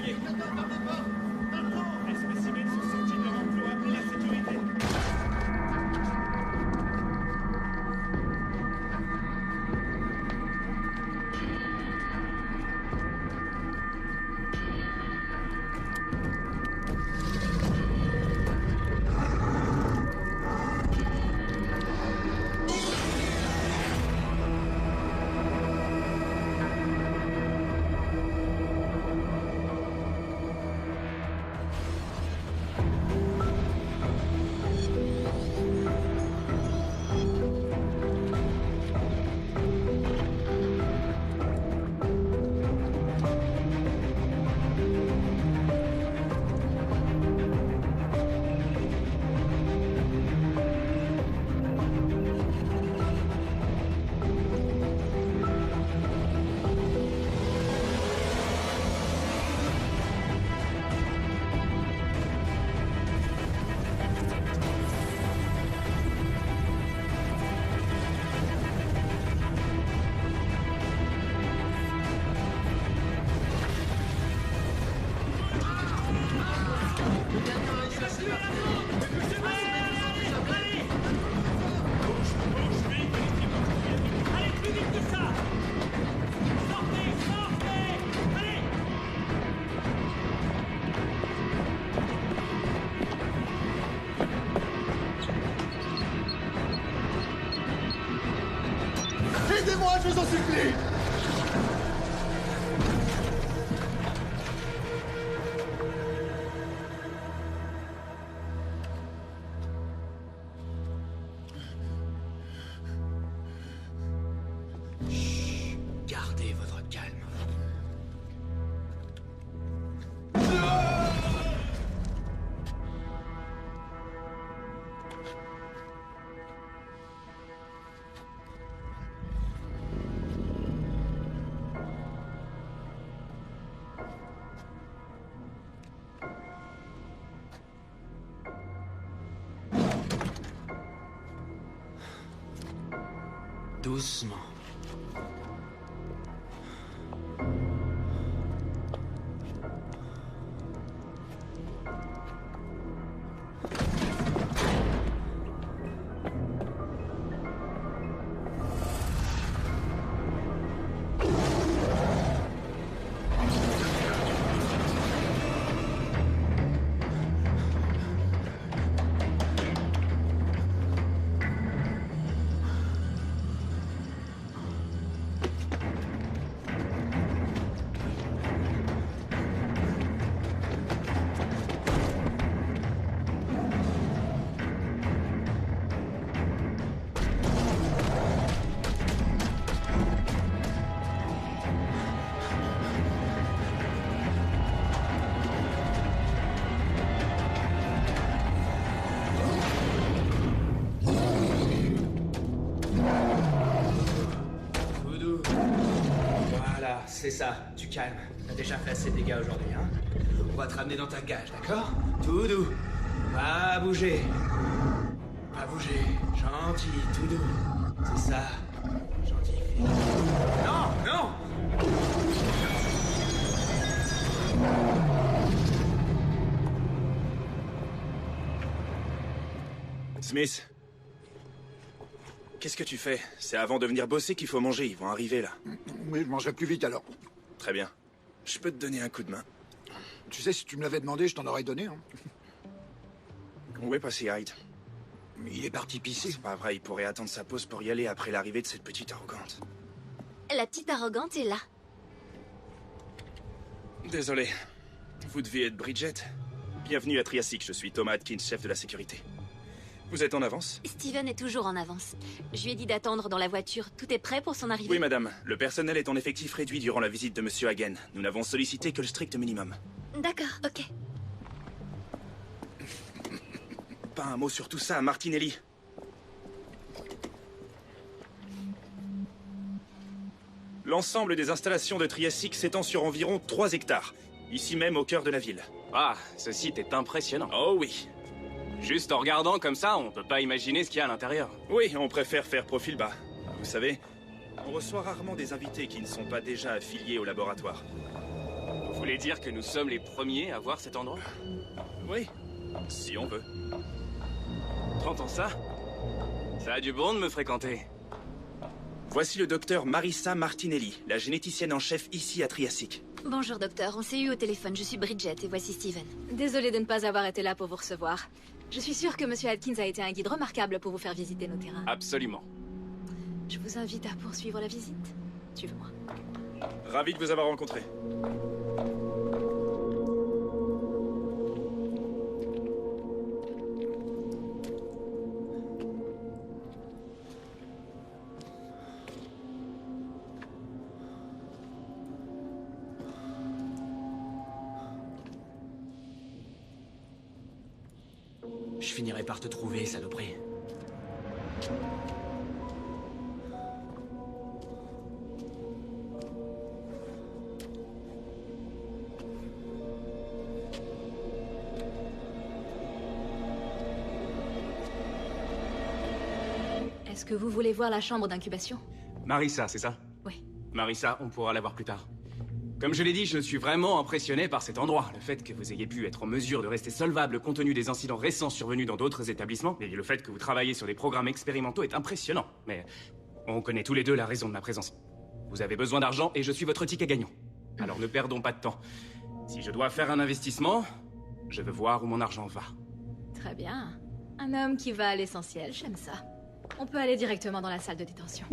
vérifier. Les spécimens sont sortis de leur enclos. Appelez la sécurité. Aidez-moi, je vous en supplie! Chut, gardez votre calme. Doucement. C'est ça, tu calmes. T'as déjà fait assez de dégâts aujourd'hui, hein? On va te ramener dans ta cage, d'accord? Tout doux. Pas bouger. Pas bouger. Gentil, tout doux. C'est ça. Gentil. Non, non! Smith. Qu'est-ce que tu fais? C'est avant de venir bosser qu'il faut manger, ils vont arriver là. Oui, je mangerai plus vite alors. Très bien. Je peux te donner un coup de main. Tu sais, si tu me l'avais demandé, je t'en aurais donné. Hein. Où est passé Hyde? Mais il est parti pisser. C'est pas vrai, il pourrait attendre sa pause pour y aller après l'arrivée de cette petite arrogante. La petite arrogante est là. Désolé. Vous deviez être Bridget. Bienvenue à Triassic, je suis Thomas Atkins, chef de la sécurité. Vous êtes en avance? Steven est toujours en avance. Je lui ai dit d'attendre dans la voiture. Tout est prêt pour son arrivée? Oui, madame. Le personnel est en effectif réduit durant la visite de Monsieur Hagen. Nous n'avons sollicité que le strict minimum. D'accord, ok. Pas un mot sur tout ça, Martinelli. L'ensemble des installations de Triassic s'étend sur environ 3 hectares. Ici même, au cœur de la ville. Ah, ce site est impressionnant. Oh oui. Juste en regardant comme ça, on peut pas imaginer ce qu'il y a à l'intérieur. Oui, on préfère faire profil bas. Vous savez, on reçoit rarement des invités qui ne sont pas déjà affiliés au laboratoire. voulez dire que nous sommes les premiers à voir cet endroit? Oui, si on veut. T'entends ça? Ça a du bon de me fréquenter. Voici le docteur Marissa Martinelli, la généticienne en chef ici à Triassic. Bonjour docteur, on s'est eu au téléphone, je suis Bridget et voici Steven. Désolée de ne pas avoir été là pour vous recevoir. Je suis sûre que Monsieur Atkins a été un guide remarquable pour vous faire visiter nos terrains. Absolument. Je vous invite à poursuivre la visite. Suivez-moi. Ravi de vous avoir rencontré. Je finirai par te trouver, saloperie. Est-ce que vous voulez voir la chambre d'incubation? Marissa, c'est ça? Oui. Marissa, on pourra la voir plus tard. Comme je l'ai dit, je suis vraiment impressionné par cet endroit. Le fait que vous ayez pu être en mesure de rester solvable compte tenu des incidents récents survenus dans d'autres établissements, et le fait que vous travaillez sur des programmes expérimentaux est impressionnant. Mais on connaît tous les deux la raison de ma présence. Vous avez besoin d'argent et je suis votre ticket gagnant. Alors ne perdons pas de temps. Si je dois faire un investissement, je veux voir où mon argent va. Très bien. Un homme qui va à l'essentiel, j'aime ça. On peut aller directement dans la salle de détention.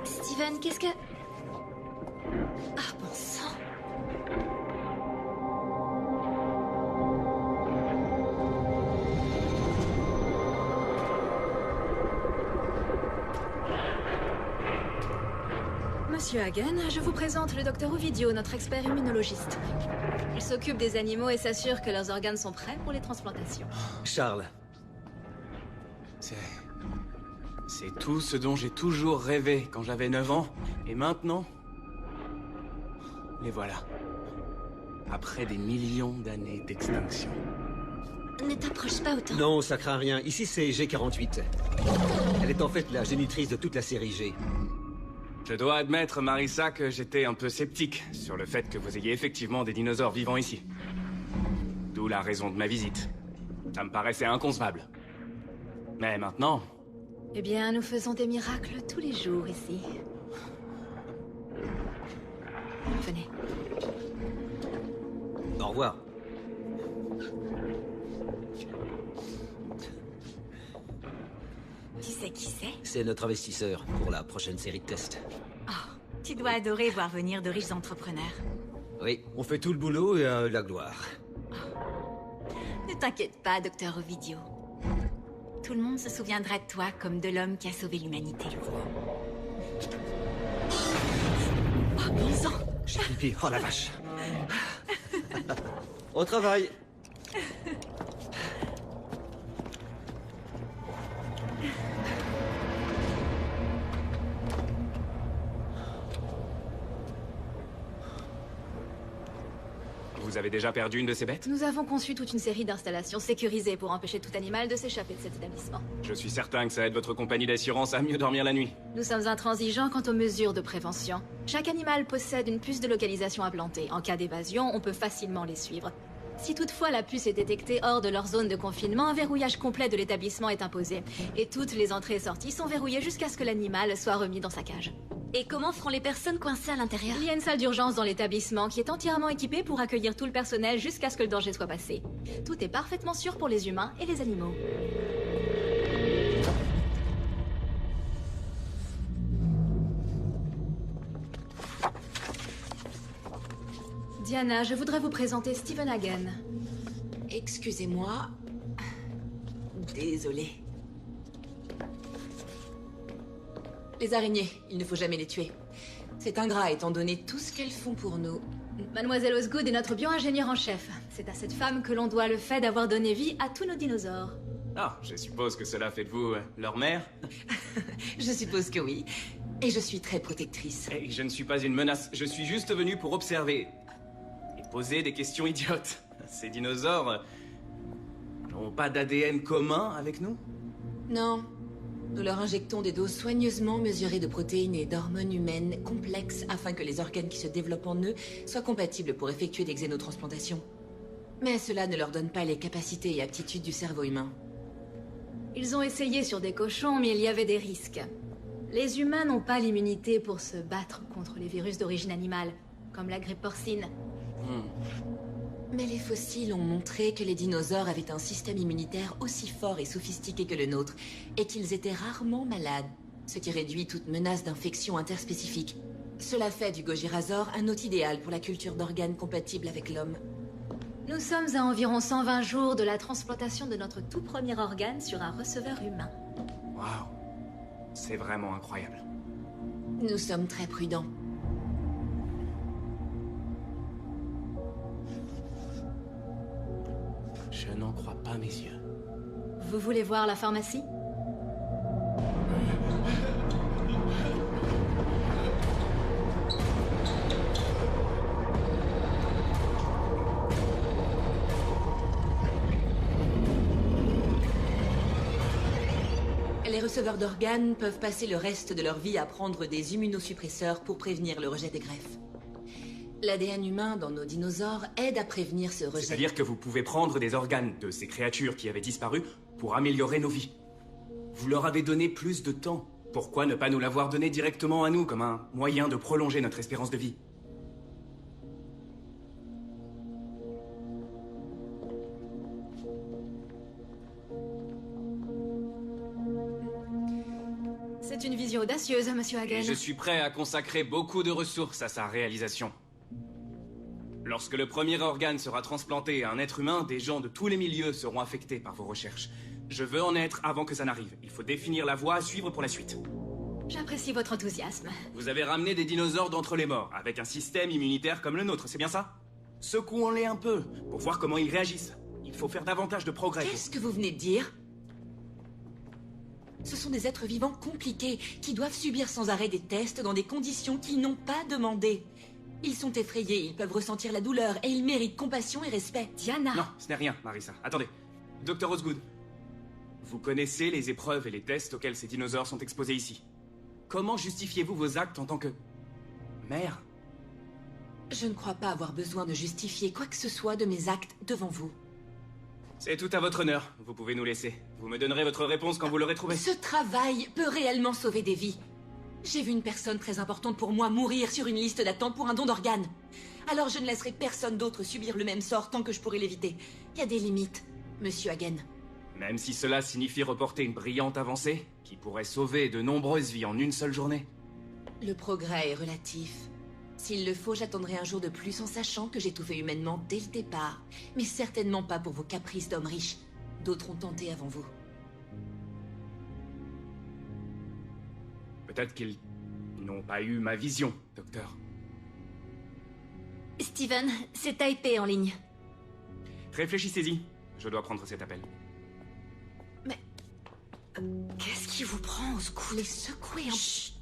Steven, qu'est-ce que... Ah, bon sang. Monsieur Hagen, je vous présente le docteur Ovidio, notre expert immunologiste. Il s'occupe des animaux et s'assure que leurs organes sont prêts pour les transplantations. Charles. C'est tout ce dont j'ai toujours rêvé quand j'avais 9 ans. Et maintenant... les voilà. Après des millions d'années d'extinction. Ne t'approche pas autant. Non, ça craint rien. Ici, c'est G48. Elle est en fait la génitrice de toute la série G. Je dois admettre, Marissa, que j'étais un peu sceptique sur le fait que vous ayez effectivement des dinosaures vivants ici. D'où la raison de ma visite. Ça me paraissait inconcevable. Mais maintenant... Eh bien, nous faisons des miracles tous les jours ici. Venez. Au revoir. Tu sais qui c'est? C'est notre investisseur pour la prochaine série de tests. Oh, tu dois adorer voir venir de riches entrepreneurs. Oui, on fait tout le boulot et la gloire. Ne t'inquiète pas, docteur Ovidio. Tout le monde se souviendra de toi comme de l'homme qui a sauvé l'humanité. Oh, bon sang! J'ai flippé, oh la vache! Au travail! Vous avez déjà perdu une de ces bêtes? Nous avons conçu toute une série d'installations sécurisées pour empêcher tout animal de s'échapper de cet établissement. Je suis certain que ça aide votre compagnie d'assurance à mieux dormir la nuit. Nous sommes intransigeants quant aux mesures de prévention. Chaque animal possède une puce de localisation implantée. En cas d'évasion, on peut facilement les suivre. Si toutefois la puce est détectée hors de leur zone de confinement, un verrouillage complet de l'établissement est imposé. Et toutes les entrées et sorties sont verrouillées jusqu'à ce que l'animal soit remis dans sa cage. Et comment feront les personnes coincées à l'intérieur? Il y a une salle d'urgence dans l'établissement qui est entièrement équipée pour accueillir tout le personnel jusqu'à ce que le danger soit passé. Tout est parfaitement sûr pour les humains et les animaux. Diana, je voudrais vous présenter Steven Hagen. Excusez-moi. Désolée. Les araignées, il ne faut jamais les tuer. C'est ingrat étant donné tout ce qu'elles font pour nous. Mademoiselle Osgood est notre bio-ingénieure en chef. C'est à cette femme que l'on doit le fait d'avoir donné vie à tous nos dinosaures. Ah, je suppose que cela fait de vous leur mère? Je suppose que oui. Et je suis très protectrice. Et je ne suis pas une menace, je suis juste venu pour observer. Et poser des questions idiotes. Ces dinosaures n'ont pas d'ADN commun avec nous? Non. Nous leur injectons des doses soigneusement mesurées de protéines et d'hormones humaines complexes afin que les organes qui se développent en eux soient compatibles pour effectuer des xénotransplantations. Mais cela ne leur donne pas les capacités et aptitudes du cerveau humain. Ils ont essayé sur des cochons, mais il y avait des risques. Les humains n'ont pas l'immunité pour se battre contre les virus d'origine animale, comme la grippe porcine. Mais les fossiles ont montré que les dinosaures avaient un système immunitaire aussi fort et sophistiqué que le nôtre, et qu'ils étaient rarement malades, ce qui réduit toute menace d'infection interspécifique. Cela fait du Gojirasaur un hôte idéal pour la culture d'organes compatibles avec l'homme. Nous sommes à environ 120 jours de la transplantation de notre tout premier organe sur un receveur humain. Waouh. C'est vraiment incroyable. Nous sommes très prudents. Je n'en crois pas mes yeux. Vous voulez voir la pharmacie? Les receveurs d'organes peuvent passer le reste de leur vie à prendre des immunosuppresseurs pour prévenir le rejet des greffes. L'ADN humain dans nos dinosaures aide à prévenir ce rejet. C'est-à-dire que vous pouvez prendre des organes de ces créatures qui avaient disparu pour améliorer nos vies. Vous leur avez donné plus de temps. Pourquoi ne pas nous l'avoir donné directement à nous comme un moyen de prolonger notre espérance de vie? C'est une vision audacieuse, monsieur Hagen. Et je suis prêt à consacrer beaucoup de ressources à sa réalisation. Lorsque le premier organe sera transplanté à un être humain, des gens de tous les milieux seront affectés par vos recherches. Je veux en être avant que ça n'arrive. Il faut définir la voie à suivre pour la suite. J'apprécie votre enthousiasme. Vous avez ramené des dinosaures d'entre les morts, avec un système immunitaire comme le nôtre, c'est bien ça? Secouons-les un peu, pour voir comment ils réagissent. Il faut faire davantage de progrès. Qu'est-ce que vous venez de dire? Ce sont des êtres vivants compliqués qui doivent subir sans arrêt des tests dans des conditions qu'ils n'ont pas demandées. Ils sont effrayés, ils peuvent ressentir la douleur et ils méritent compassion et respect. Diana! Non, ce n'est rien, Marissa. Attendez. Dr. Osgood, vous connaissez les épreuves et les tests auxquels ces dinosaures sont exposés ici. Comment justifiez-vous vos actes en tant que... mère? Je ne crois pas avoir besoin de justifier quoi que ce soit de mes actes devant vous. C'est tout à votre honneur. Vous pouvez nous laisser. Vous me donnerez votre réponse quand vous l'aurez trouvée. Ce travail peut réellement sauver des vies. J'ai vu une personne très importante pour moi mourir sur une liste d'attente pour un don d'organes. Alors je ne laisserai personne d'autre subir le même sort tant que je pourrai l'éviter. Il y a des limites, monsieur Hagen. Même si cela signifie reporter une brillante avancée, qui pourrait sauver de nombreuses vies en une seule journée. Le progrès est relatif. S'il le faut, j'attendrai un jour de plus en sachant que j'ai tout fait humainement dès le départ. Mais certainement pas pour vos caprices d'hommes riches. D'autres ont tenté avant vous. Peut-être qu'ils n'ont pas eu ma vision, docteur. Steven, c'est Taipei en ligne. Réfléchissez-y. Je dois prendre cet appel. Mais... qu'est-ce qui vous prend au secours? Les secouer un... Chut.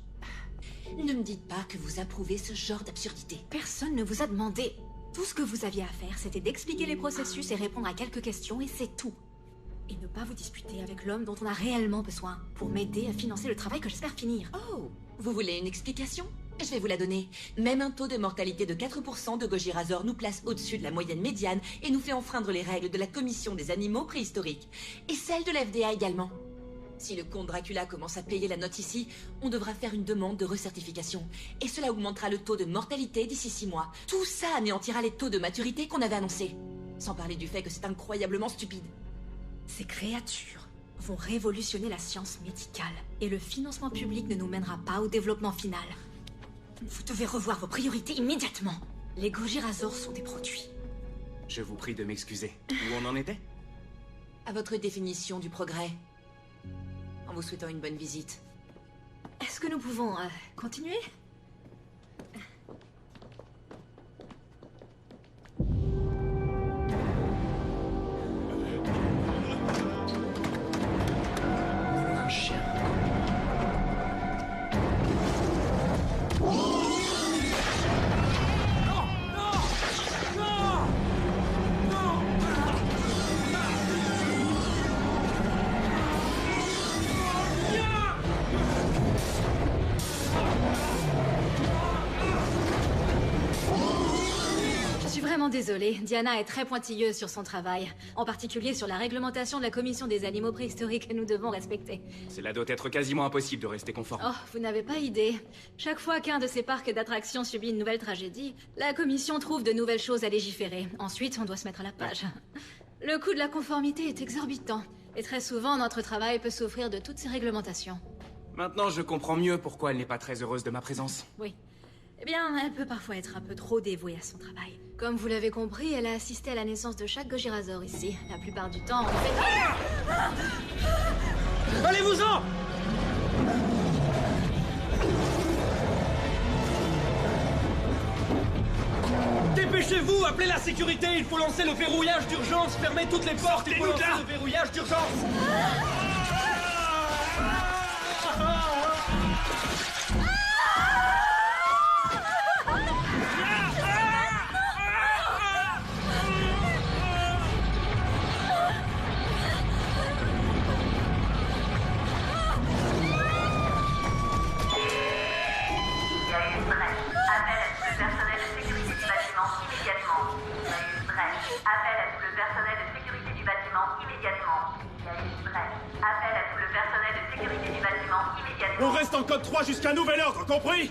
Ne me dites pas que vous approuvez ce genre d'absurdité. Personne ne vous a demandé. Tout ce que vous aviez à faire, c'était d'expliquer les processus et répondre à quelques questions, et c'est tout. Et ne pas vous disputer avec l'homme dont on a réellement besoin, pour m'aider à financer le travail que j'espère finir. Oh, vous voulez une explication? Je vais vous la donner. Même un taux de mortalité de 4% de Gojirasaur nous place au-dessus de la moyenne médiane et nous fait enfreindre les règles de la Commission des animaux préhistoriques. Et celle de la FDA également. Si le comte Dracula commence à payer la note ici, on devra faire une demande de recertification. Et cela augmentera le taux de mortalité d'ici 6 mois. Tout ça anéantira les taux de maturité qu'on avait annoncés. Sans parler du fait que c'est incroyablement stupide. Ces créatures vont révolutionner la science médicale. Et le financement public ne nous mènera pas au développement final. Vous devez revoir vos priorités immédiatement. Les Gojirasaurs sont des produits. Je vous prie de m'excuser. Où on en était? À votre définition du progrès. En vous souhaitant une bonne visite. Est-ce que nous pouvons continuer? vraiment désolée. Diana est très pointilleuse sur son travail. En particulier sur la réglementation de la commission des animaux préhistoriques que nous devons respecter. Cela doit être quasiment impossible de rester conforme. Oh, vous n'avez pas idée. Chaque fois qu'un de ces parcs d'attractions subit une nouvelle tragédie, la commission trouve de nouvelles choses à légiférer. Ensuite, on doit se mettre à la page. Le coût de la conformité est exorbitant. Et très souvent, notre travail peut souffrir de toutes ces réglementations. Maintenant, je comprends mieux pourquoi elle n'est pas très heureuse de ma présence. Oui. Eh bien, elle peut parfois être un peu trop dévouée à son travail. Comme vous l'avez compris, elle a assisté à la naissance de chaque Gojirazor ici. La plupart du temps, on fait... Allez-vous-en! Dépêchez-vous, appelez la sécurité, il faut lancer le verrouillage d'urgence, fermez toutes les portes, il faut lancer le verrouillage d'urgence. On reste en code 3 jusqu'à nouvel ordre, compris?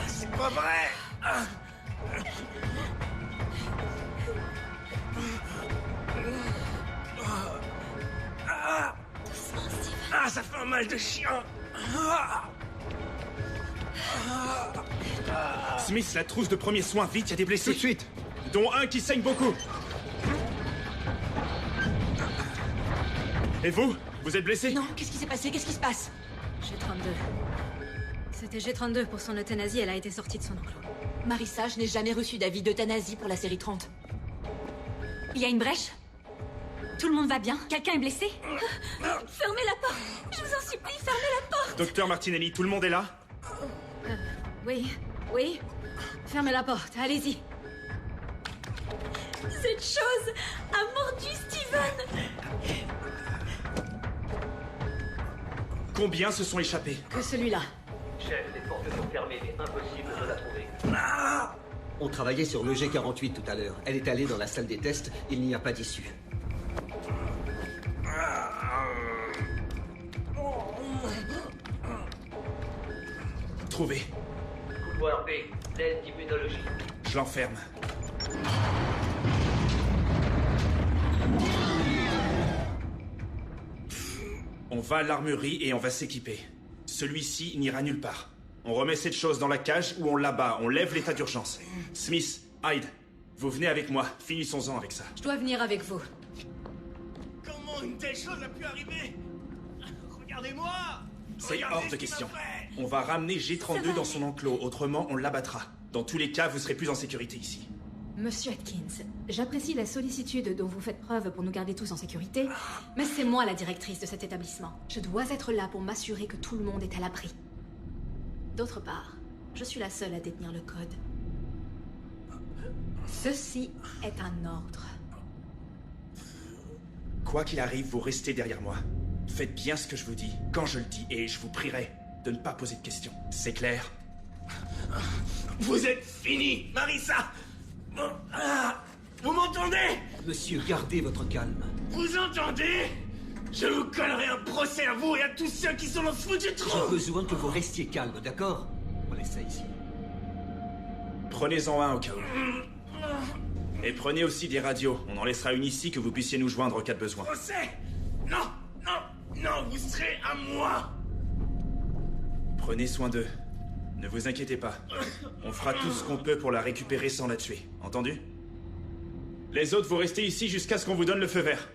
C'est pas vrai! Ah, ça fait un mal de chien! Smith, la trousse de premiers soins, vite, il y a des blessés. Tout de suite. Dont un qui saigne beaucoup. Et vous? Vous êtes blessé? Non, qu'est-ce qui s'est passé? Qu'est-ce qui se passe? G32. C'était G32 pour son euthanasie, elle a été sortie de son enclos. Marissa, je n'ai jamais reçu d'avis d'euthanasie pour la série 30. Il y a une brèche? Tout le monde va bien? Quelqu'un est blessé? Fermez la porte! Je vous en supplie, fermez la porte! Docteur Martinelli, tout le monde est là? Oui, oui. Fermez la porte, allez-y. Cette chose a mordu Steven! Combien se sont échappés? Que celui-là. Chef, les portes sont fermées, mais impossible de la trouver. On travaillait sur le G48 tout à l'heure. Elle est allée dans la salle des tests, il n'y a pas d'issue. Trouvé. Couloir B, l'aile d'immunologie. Je l'enferme. On va à l'armurerie et on va s'équiper. Celui-ci n'ira nulle part. On remet cette chose dans la cage ou on l'abat, on lève l'état d'urgence. Smith, Hyde, vous venez avec moi, finissons-en avec ça. Je dois venir avec vous. Comment une telle chose a pu arriver? Regardez-moi! C'est Regardez hors ce de qu'il question. m'a fait. On va ramener G32 dans son enclos, autrement on l'abattra. Dans tous les cas, vous serez plus en sécurité ici. Monsieur Atkins, j'apprécie la sollicitude dont vous faites preuve pour nous garder tous en sécurité, mais c'est moi la directrice de cet établissement. Je dois être là pour m'assurer que tout le monde est à l'abri. D'autre part, je suis la seule à détenir le code. Ceci est un ordre. Quoi qu'il arrive, vous restez derrière moi. Faites bien ce que je vous dis, quand je le dis, et je vous prierai de ne pas poser de questions. C'est clair? Vous êtes fini, Marissa! Vous m'entendez? Monsieur, gardez votre calme. Vous entendez? Je vous collerai un procès à vous et à tous ceux qui sont dans ce foutu J'ai trou! besoin que vous restiez calme, d'accord? On laisse ça ici. Prenez-en un au cas où. Et prenez aussi des radios. On en laissera une ici que vous puissiez nous joindre en cas de besoin. Procès? Non, non, non, vous serez à moi! Prenez soin d'eux. Ne vous inquiétez pas. On fera tout ce qu'on peut pour la récupérer sans la tuer. Entendu? Les autres, vous restez ici jusqu'à ce qu'on vous donne le feu vert.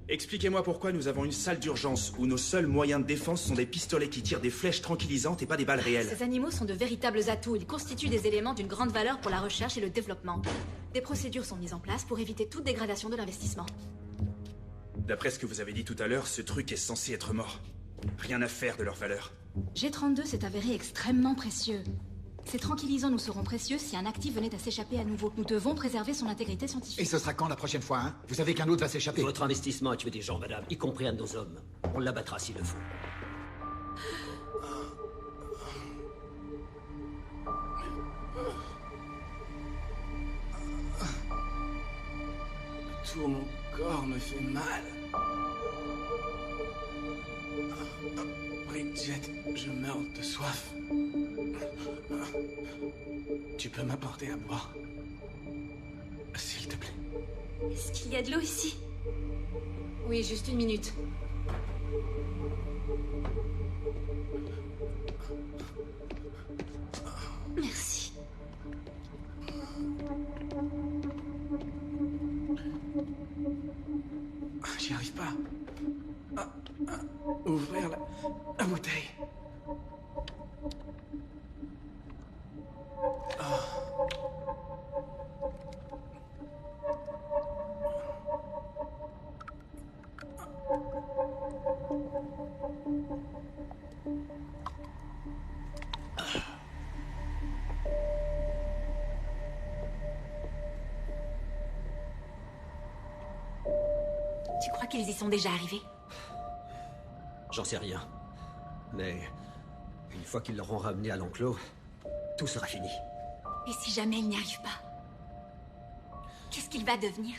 Expliquez-moi pourquoi nous avons une salle d'urgence où nos seuls moyens de défense sont des pistolets qui tirent des flèches tranquillisantes et pas des balles réelles. Ces animaux sont de véritables atouts. Ils constituent des éléments d'une grande valeur pour la recherche et le développement. Des procédures sont mises en place pour éviter toute dégradation de l'investissement. D'après ce que vous avez dit tout à l'heure, ce truc est censé être mort. Rien à faire de leur valeur. G32 s'est avéré extrêmement précieux. Ces tranquillisants nous seront précieux si un actif venait à s'échapper à nouveau. Nous devons préserver son intégrité scientifique. Et ce sera quand la prochaine fois, hein? Vous savez qu'un autre va s'échapper. Votre investissement a tué des gens, madame, y compris un de nos hommes. On l'abattra s'il le faut. Tout mon corps me fait mal. Bridget, je meurs de soif. Tu peux m'apporter à boire? S'il te plaît. Est-ce qu'il y a de l'eau ici? Oui, juste une minute. Merci. J'y arrive pas. Ouvrir la bouteille. Tu crois qu'ils y sont déjà arrivés? J'en sais rien. Mais une fois qu'ils l'auront ramené à l'enclos, tout sera fini. Et si jamais ils n'y arrivent pas? Qu'est-ce qu'il va devenir?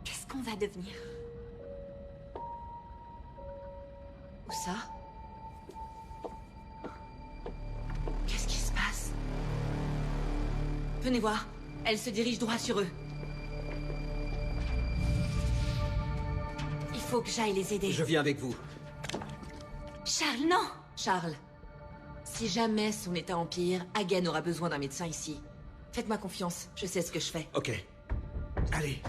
Qu'est-ce qu'on va devenir? Où ça? Qu'est-ce qui se passe? Venez voir. Elle se dirige droit sur eux. Il faut que j'aille les aider. Je viens avec vous. Charles, non! Charles, si jamais son état empire, Hagen aura besoin d'un médecin ici. Faites-moi confiance, je sais ce que je fais. Ok. Allez.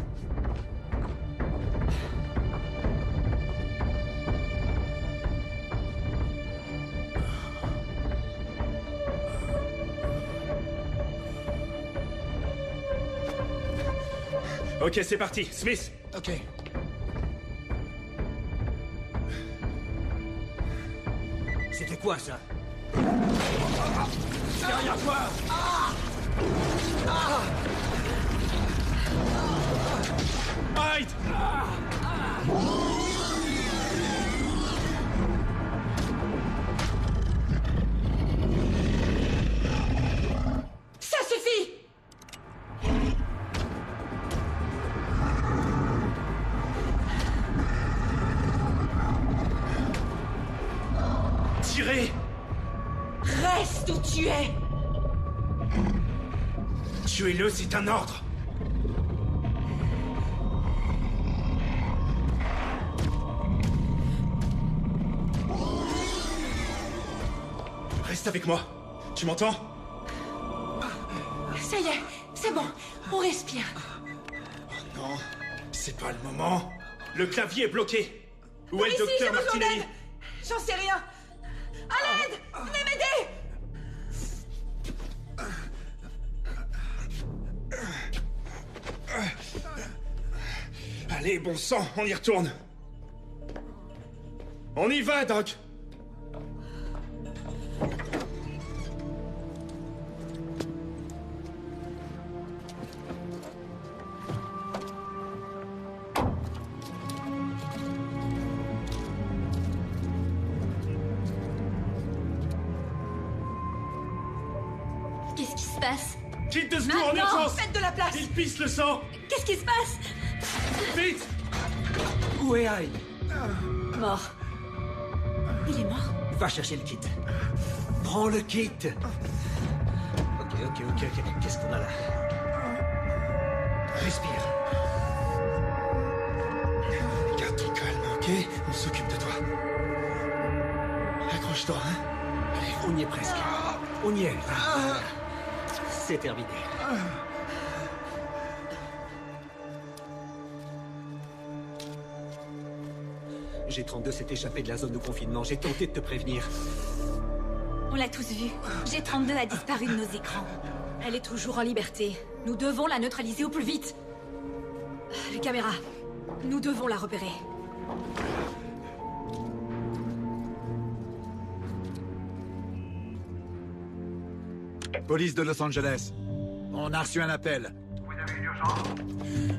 Ok, c'est parti. Smith! Ok. C'était quoi ça? Derrière toi! Hyde! Ça suffit! Tirez! Reste où tu es! Tuez-le, c'est un ordre! Reste avec moi. Tu m'entends? Ça y est, c'est bon, on respire. Non, c'est pas le moment. Le clavier est bloqué. Où est le Ici, j'ai docteur besoin Martinelli? d'aide. J'en sais rien. À l'aide! Venez m'aider! Allez, bon sang, on y retourne. On y va, Doc. Qu'est-ce qui se passe? Quitte de secours en Maintenant, urgence! Faites de la place! Il pisse le sang! Qu'est-ce qui se passe? Vite! Où est Hyde? Mort. Il est mort? Va chercher le kit. Prends le kit. Ok. Qu'est-ce qu'on a là? Respire. Garde ton calme, ok? On s'occupe de toi. Accroche-toi, hein? Allez, on y est presque. On y est. Là. C'est terminé. G32 s'est échappé de la zone de confinement. J'ai tenté de te prévenir. On l'a tous vu. G32 a disparu de nos écrans. Elle est toujours en liberté. Nous devons la neutraliser au plus vite. Les caméras. Nous devons la repérer. Police de Los Angeles. On a reçu un appel.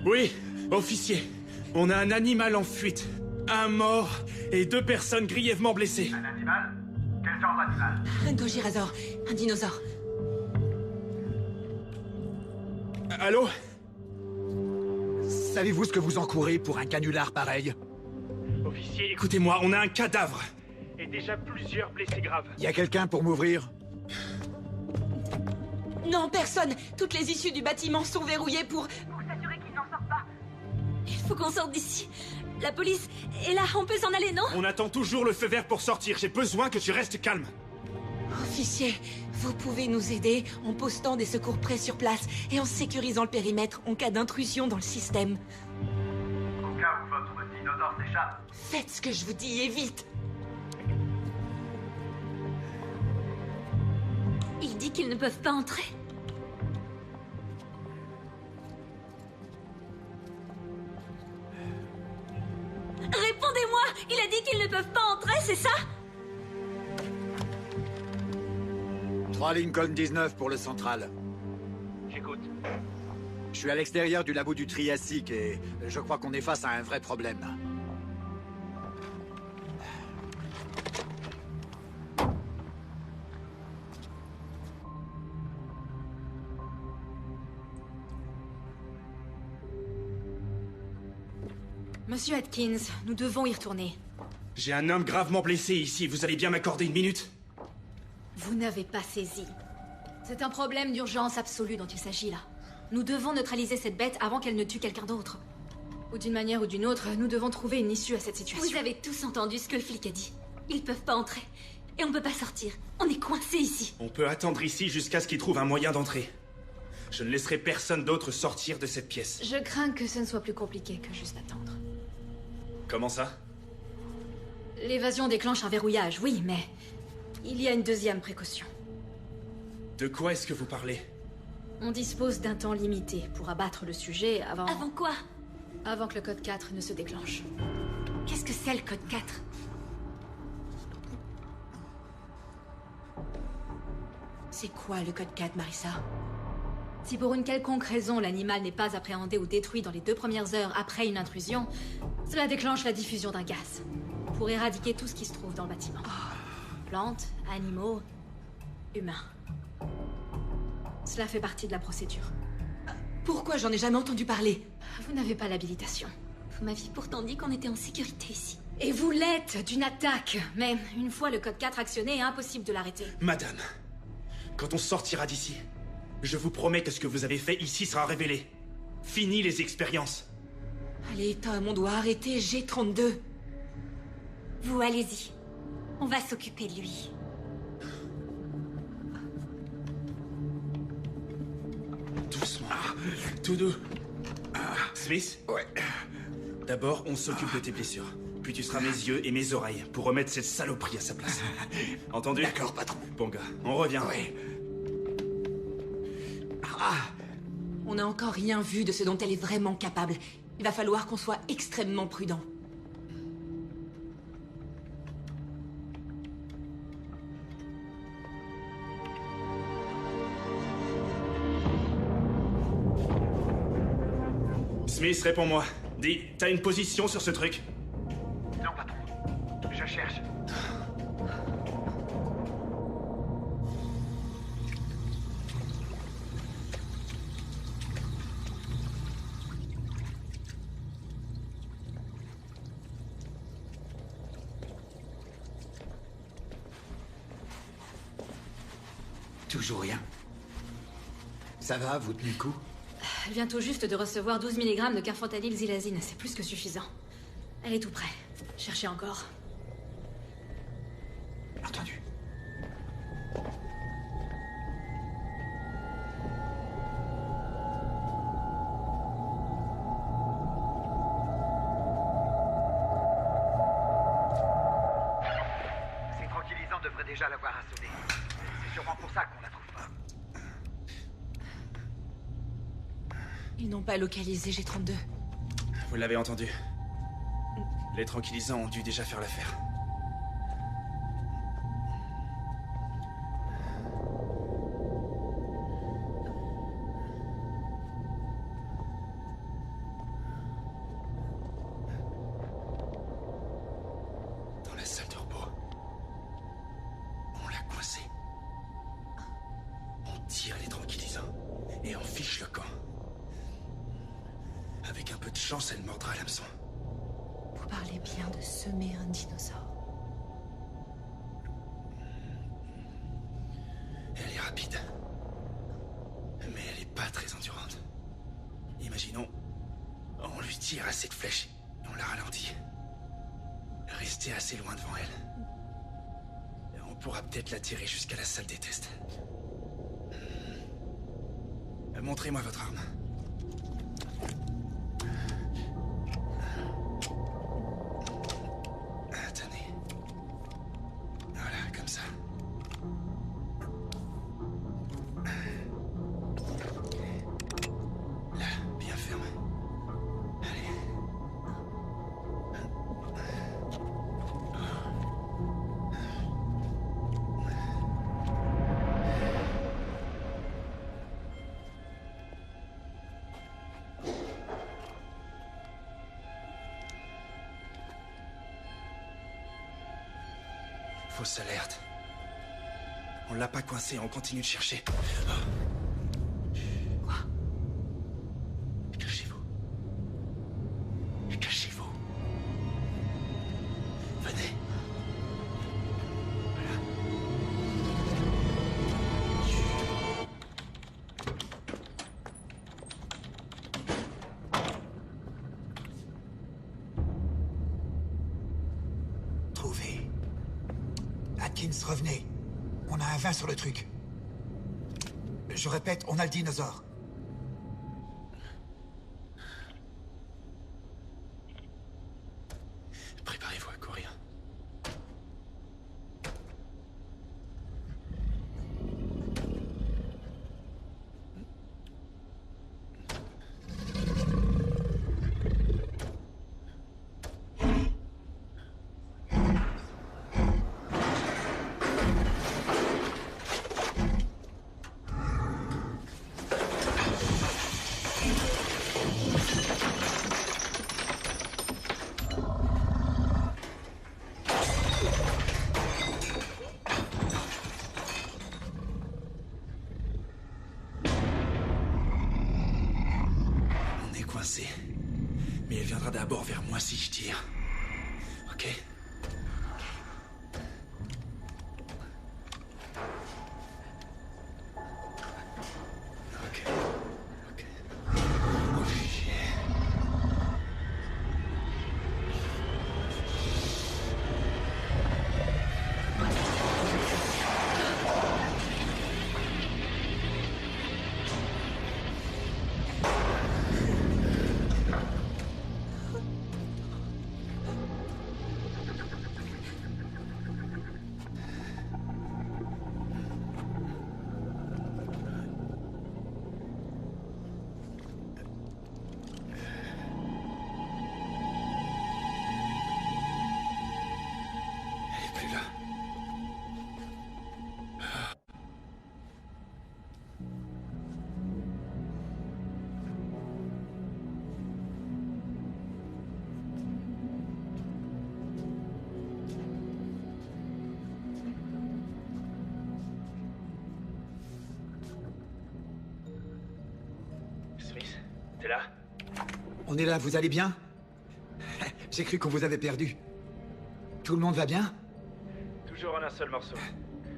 Oui, officier. On a un animal en fuite. Un mort et 2 personnes grièvement blessées. Un animal? Quel genre d'animal? Un Gojirazor, un dinosaure. Allô? Savez-vous ce que vous encourez pour un canular pareil? Officier, écoutez-moi, on a un cadavre. Et déjà plusieurs blessés graves. Y a quelqu'un pour m'ouvrir? Non, personne. Toutes les issues du bâtiment sont verrouillées pour s'assurer qu'il n'en sort pas. Il faut qu'on sorte d'ici. La police est là, on peut s'en aller, non? On attend toujours le feu vert pour sortir. J'ai besoin que tu restes calme. Officier, vous pouvez nous aider en postant des secours prêts sur place et en sécurisant le périmètre en cas d'intrusion dans le système. Au cas où votre dinosaure s'échappe. Faites ce que je vous dis et vite. Il dit qu'ils ne peuvent pas entrer. Répondez-moi! Il a dit qu'ils ne peuvent pas entrer, c'est ça? 3 Lincoln 19 pour le central. J'écoute. Je suis à l'extérieur du labo du Triassique et je crois qu'on est face à un vrai problème. Monsieur Atkins, nous devons y retourner. J'ai un homme gravement blessé ici. Vous allez bien m'accorder une minute? Vous n'avez pas saisi. C'est un problème d'urgence absolue dont il s'agit là. Nous devons neutraliser cette bête avant qu'elle ne tue quelqu'un d'autre. Ou d'une manière ou d'une autre, nous devons trouver une issue à cette situation. Vous avez tous entendu ce que le flic a dit. Ils peuvent pas entrer. Et on peut pas sortir. On est coincés ici. On peut attendre ici jusqu'à ce qu'il trouve un moyen d'entrer. Je ne laisserai personne d'autre sortir de cette pièce. Je crains que ce ne soit plus compliqué que juste attendre. Comment ça? L'évasion déclenche un verrouillage, oui, mais il y a une deuxième précaution. De quoi est-ce que vous parlez? On dispose d'un temps limité pour abattre le sujet avant... Avant quoi? Avant que le code 4 ne se déclenche. Qu'est-ce que c'est le code 4? C'est quoi le code 4, Marissa? Si pour une quelconque raison l'animal n'est pas appréhendé ou détruit dans les 2 premières heures après une intrusion, cela déclenche la diffusion d'un gaz. Pour éradiquer tout ce qui se trouve dans le bâtiment. Plantes, animaux, humains. Cela fait partie de la procédure. Pourquoi j'en ai jamais entendu parler? Vous n'avez pas l'habilitation. Vous m'aviez pourtant dit qu'on était en sécurité ici. Et vous l'êtes d'une attaque. Mais une fois le code 4 actionné, impossible de l'arrêter. Madame, quand on sortira d'ici, je vous promets que ce que vous avez fait ici sera révélé. Fini les expériences. Allez, Tom, on doit arrêter G32. Vous, allez-y. On va s'occuper de lui. Doucement. Tout doux. Smith? Ouais. D'abord, on s'occupe de tes blessures. Puis tu seras mes yeux et mes oreilles pour remettre cette saloperie à sa place. Entendu? D'accord, patron. Bon gars, on revient. Oui. On n'a encore rien vu de ce dont elle est vraiment capable. Il va falloir qu'on soit extrêmement prudent. Smith, réponds-moi. Dis, t'as une position sur ce truc? Non, patron. Je cherche. Toujours rien. Ça va, vous tenez le coup? Elle vient tout juste de recevoir 12 mg de carfentanyl-xylazine. C'est plus que suffisant. Elle est tout près. Cherchez encore. Entendu. Ces tranquillisants devraient déjà l'avoir assommé. C'est sûrement pour ça qu'on la trouve pas. Ils n'ont pas localisé G32. Vous l'avez entendu. Les tranquillisants ont dû déjà faire l'affaire. Dans la salle de repos. On l'a coincé. On tire les tranquillisants et on fiche le camp. Avec un peu de chance, elle mordra l'hameçon. Vous parlez bien de semer un dinosaure. Elle est rapide. Mais elle est pas très endurante. Imaginons, on lui tire assez de flèches et on la ralentit. Restez assez loin devant elle. Et on pourra peut-être la tirer jusqu'à la salle des tests. Montrez-moi votre arme. Tenez. Voilà, comme ça. Là, bien ferme. Allez. Fausse alerte. On l'a pas coincé, on continue de chercher. Quoi? Cachez-vous. Cachez-vous. Venez. Voilà. Trouvé. Atkins, revenez. On a un 20 sur le truc. Je répète, on a le dinosaure. Préparez-vous à courir. Coincé. Mais elle viendra d'abord vers moi si je tire. Ok? Ok. Ok. Oh shit. Plus là. Smith, t'es là? On est là, vous allez bien? J'ai cru qu'on vous avait perdu. Tout le monde va bien? Toujours en un seul morceau.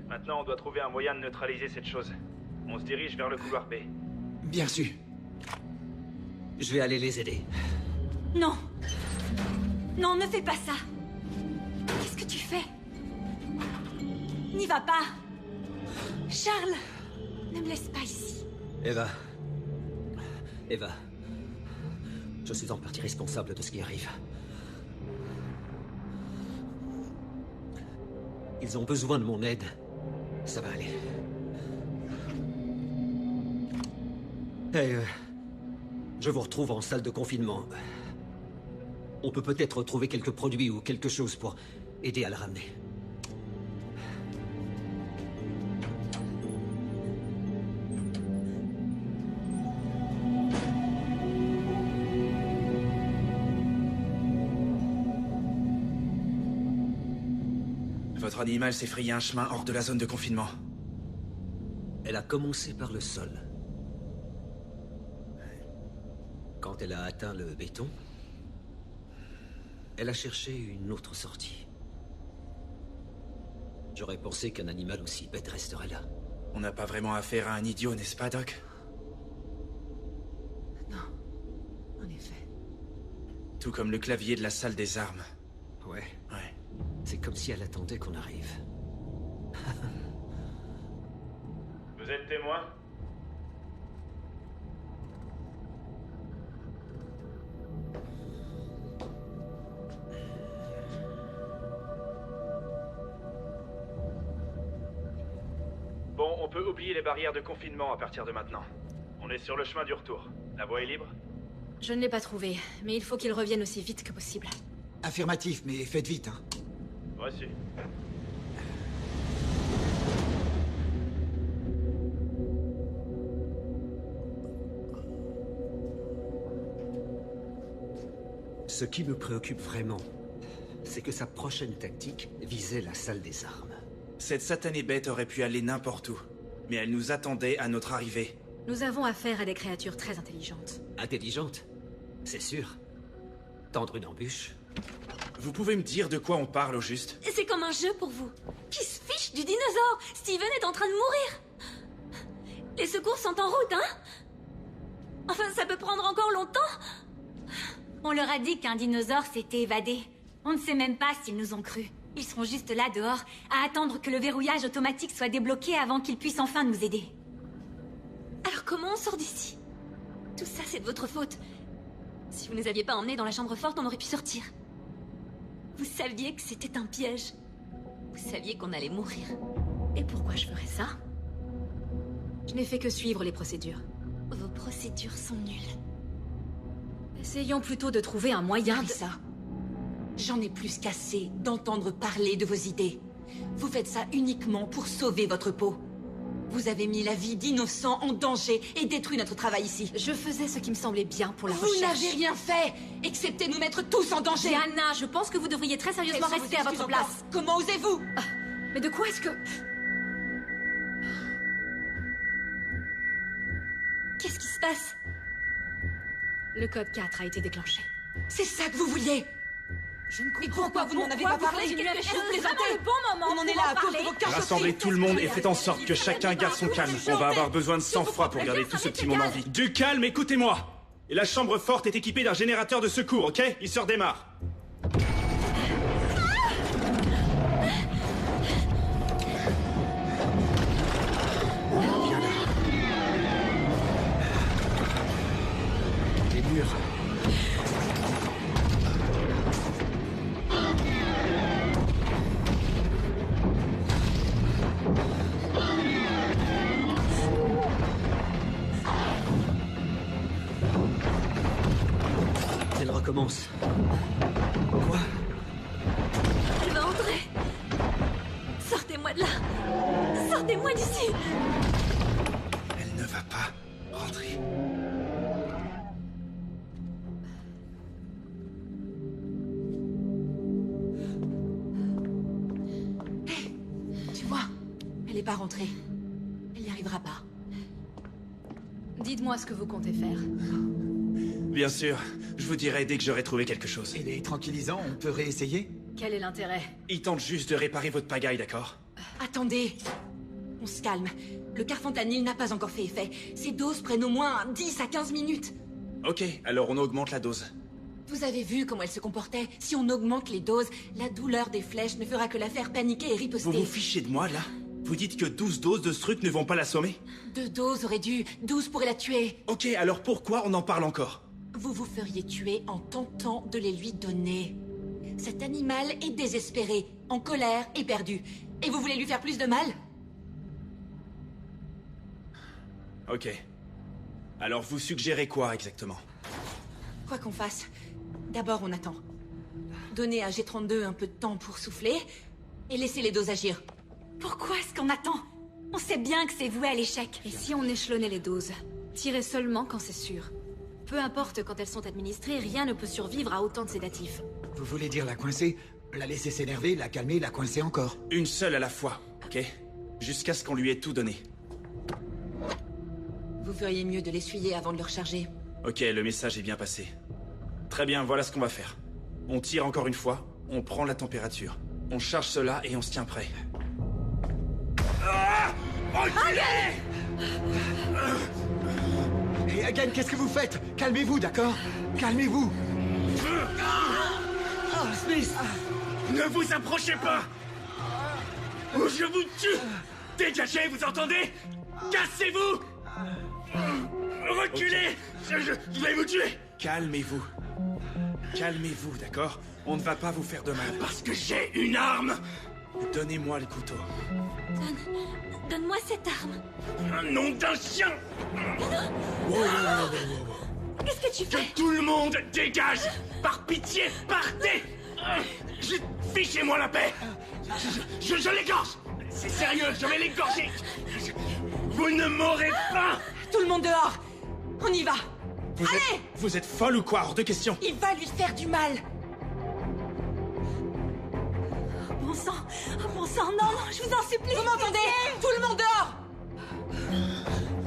Maintenant, on doit trouver un moyen de neutraliser cette chose. On se dirige vers le couloir B. Bien sûr. Je vais aller les aider. Non. Non, ne fais pas ça. Qu'est-ce que tu fais? N'y va pas. Charles, ne me laisse pas ici. Eva. Eva. Je suis en partie responsable de ce qui arrive. Ils ont besoin de mon aide. Ça va aller. Hey, je vous retrouve en salle de confinement. On peut peut-être trouver quelques produits ou quelque chose pour aider à le ramener. Votre animal s'est frayé un chemin hors de la zone de confinement. Elle a commencé par le sol. Quand elle a atteint le béton, elle a cherché une autre sortie. J'aurais pensé qu'un animal aussi bête resterait là. On n'a pas vraiment affaire à un idiot, n'est-ce pas, Doc? Non, en effet. Tout comme le clavier de la salle des armes. Ouais. Ouais. C'est comme si elle attendait qu'on arrive. Vous êtes témoin? Bon, on peut oublier les barrières de confinement à partir de maintenant. On est sur le chemin du retour. La voie est libre? Je ne l'ai pas trouvé, mais il faut qu'il revienne aussi vite que possible. Affirmatif, mais faites vite, hein. Voici. Ce qui me préoccupe vraiment, c'est que sa prochaine tactique visait la salle des armes. Cette satanée bête aurait pu aller n'importe où, mais elle nous attendait à notre arrivée. Nous avons affaire à des créatures très intelligentes. Intelligente, c'est sûr. Tendre une embûche. Vous pouvez me dire de quoi on parle au juste? C'est comme un jeu pour vous. Qui se fiche du dinosaure? Steven est en train de mourir. Les secours sont en route, hein? Enfin, ça peut prendre encore longtemps. On leur a dit qu'un dinosaure s'était évadé. On ne sait même pas s'ils nous ont cru. Ils seront juste là dehors, à attendre que le verrouillage automatique soit débloqué avant qu'ils puissent enfin nous aider. Alors comment on sort d'ici? Tout ça, c'est de votre faute. Si vous ne nous aviez pas emmenés dans la chambre forte, on aurait pu sortir. Vous saviez que c'était un piège. Vous saviez qu'on allait mourir. Et pourquoi je ferais ça? Je n'ai fait que suivre les procédures. Vos procédures sont nulles. Essayons plutôt de trouver un moyen de... Marissa, j'en ai plus qu'assez d'entendre parler de vos idées. Vous faites ça uniquement pour sauver votre peau. Vous avez mis la vie d'innocents en danger et détruit notre travail ici. Je faisais ce qui me semblait bien pour la Vous recherche. n'avez rien fait, excepté nous mettre tous en danger. Diana, je pense que vous devriez très sérieusement Quelles sont rester vos à votre excuses encore? place. Comment osez-vous? Mais de quoi est-ce que... Qu'est-ce qui se passe? Le code 4 a été déclenché. C'est ça que vous vouliez? Je ne comprends Mais pourquoi vous n'en avez pas parlé? Vous Quelque chose, c'est plaisantez. vraiment le bon moment On en pour est là à cause parler. de vos cachotteries. Rassemblez tout le monde et faites en sorte que chacun garde son calme. On va avoir besoin de sang-froid pour garder tout ce petit monde en vie. Du calme, écoutez-moi! Et la chambre forte est équipée d'un générateur de secours, ok? Il se redémarre. Les murs. Elle recommence. Quoi? Elle va entrer. Sortez-moi de là. Sortez-moi d'ici. Elle ne va pas rentrer. Tu vois, elle n'est pas rentrée. Elle n'y arrivera pas. Dites-moi ce que vous comptez faire. Bien sûr, je vous dirai dès que j'aurai trouvé quelque chose. Et les tranquillisants, on peut réessayer? Quel est l'intérêt? Il tente juste de réparer votre pagaille, d'accord? Attendez. On se calme. Le carfentanil n'a pas encore fait effet. Ces doses prennent au moins 10 à 15 minutes. Ok, alors on augmente la dose. Vous avez vu comment elle se comportait? Si on augmente les doses, la douleur des flèches ne fera que la faire paniquer et riposter. Vous vous fichez de moi, là? Vous dites que 12 doses de ce truc ne vont pas l'assommer? 2 doses auraient dû, 12 pourraient la tuer. Ok, alors pourquoi on en parle encore? Vous vous feriez tuer en tentant de les lui donner. Cet animal est désespéré, en colère et perdu. Et vous voulez lui faire plus de mal? Ok. Alors vous suggérez quoi exactement? Quoi qu'on fasse, d'abord on attend. donner à G32 un peu de temps pour souffler et laisser les doses agir. Pourquoi est-ce qu'on attend? On sait bien que c'est voué à l'échec. Et si on échelonnait les doses? Tirez seulement quand c'est sûr. Peu importe quand elles sont administrées, rien ne peut survivre à autant de sédatifs. Vous voulez dire la coincer? La laisser s'énerver, la calmer, la coincer encore? Une seule à la fois, ok? Jusqu'à ce qu'on lui ait tout donné. Vous feriez mieux de l'essuyer avant de le recharger. Ok, le message est bien passé. Très bien, voilà ce qu'on va faire. On tire encore une fois, on prend la température. On charge cela et on se tient prêt. Et Hagen, qu'est-ce que vous faites? Calmez-vous, d'accord? Calmez-vous! Smith! Ne vous approchez pas! Ou je vous tue! Dégagez, vous entendez? Cassez-vous! Reculez! Je vais vous tuer! Calmez-vous. Calmez-vous, d'accord? On ne va pas vous faire de mal. Parce que j'ai une arme! Donnez-moi le couteau. Donne-moi cette arme. Un nom d'un chien! Qu'est-ce que tu fais? Que tout le monde dégage! Par pitié, partez! Fichez-moi la paix! Je l'égorge! C'est sérieux, je vais l'égorger! Vous ne m'aurez pas! Tout le monde dehors! On y va! Allez! Vous êtes folle ou quoi? Hors de question! Il va lui faire du mal! Bon sang, non, je vous en supplie! Vous m'entendez? Tout le monde dehors!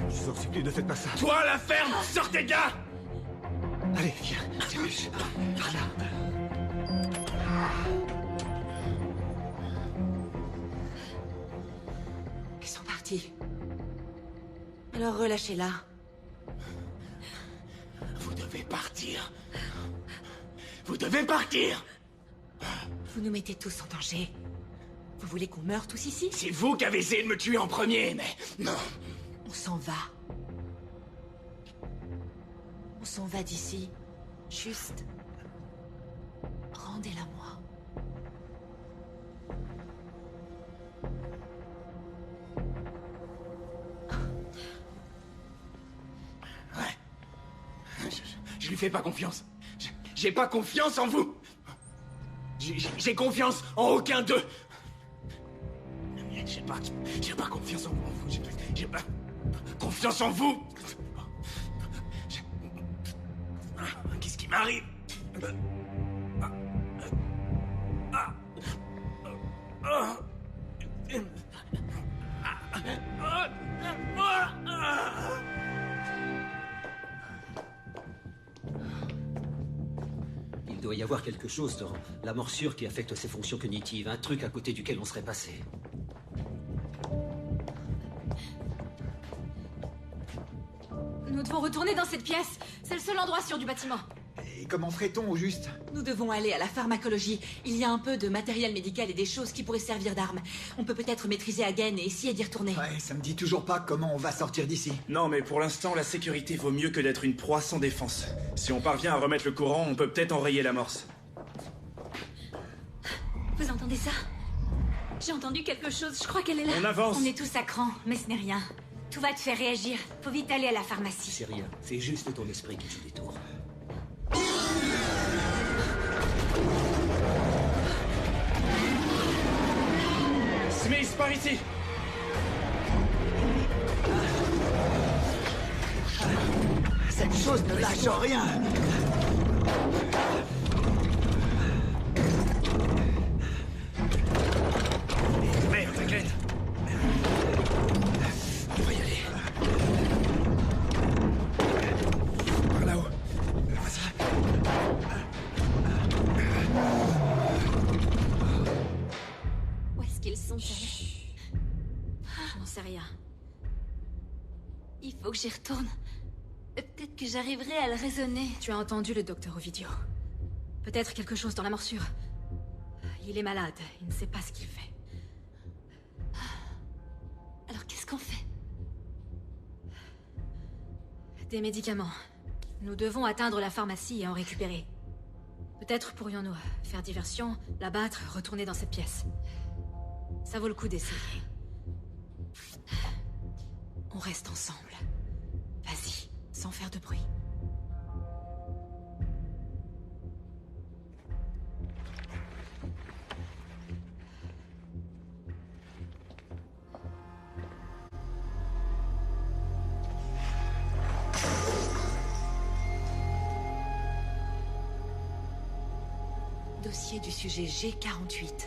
Je vous en supplie, ne faites pas ça. Toi, la ferme! Sortez, gars! Allez, viens, dirige. Par là. Ils sont partis. Alors relâchez-la. Vous devez partir. Vous devez partir! Vous nous mettez tous en danger. Vous voulez qu'on meure tous ici? C'est vous qui avez essayé de me tuer en premier, mais... Non! On s'en va. On s'en va d'ici. Juste... rendez-la moi. Ouais. Je lui fais pas confiance. J'ai pas confiance en vous! J'ai confiance en aucun d'eux! J'ai pas confiance en vous. J'ai pas confiance en vous! Qu'est-ce qui m'arrive? Il doit y avoir quelque chose dans la morsure qui affecte ses fonctions cognitives, un truc à côté duquel on serait passé. Nous devons retourner dans cette pièce. C'est le seul endroit sûr du bâtiment. Et comment ferait-on au juste? Nous devons aller à la pharmacologie. Il y a un peu de matériel médical et des choses qui pourraient servir d'armes. On peut peut-être maîtriser Hagen et essayer d'y retourner. Ouais, ça me dit toujours pas comment on va sortir d'ici. Non, mais pour l'instant, la sécurité vaut mieux que d'être une proie sans défense. Si on parvient à remettre le courant, on peut peut-être enrayer l'amorce. Vous entendez ça? J'ai entendu quelque chose, je crois qu'elle est là. On avance! On est tous à cran, mais ce n'est rien. Tout va te faire réagir. Faut vite aller à la pharmacie. C'est rien, c'est juste ton esprit qui joue des tours. Smith, par ici! Cette chose ne lâche rien. Merde, Glenn! On va y aller. Par là-haut. Vas-y. Où est-ce qu'ils sont allés? Je n'en sais rien. Il faut que j'y retourne. Peut-être que j'arriverai à le raisonner. Tu as entendu le docteur Ovidio. Peut-être quelque chose dans la morsure. Il est malade, il ne sait pas ce qu'il fait. Alors qu'est-ce qu'on fait? Des médicaments. Nous devons atteindre la pharmacie et en récupérer. Peut-être pourrions-nous faire diversion, l'abattre, retourner dans cette pièce. Ça vaut le coup d'essayer. On reste ensemble. Vas-y, sans faire de bruit. dossier du sujet G48.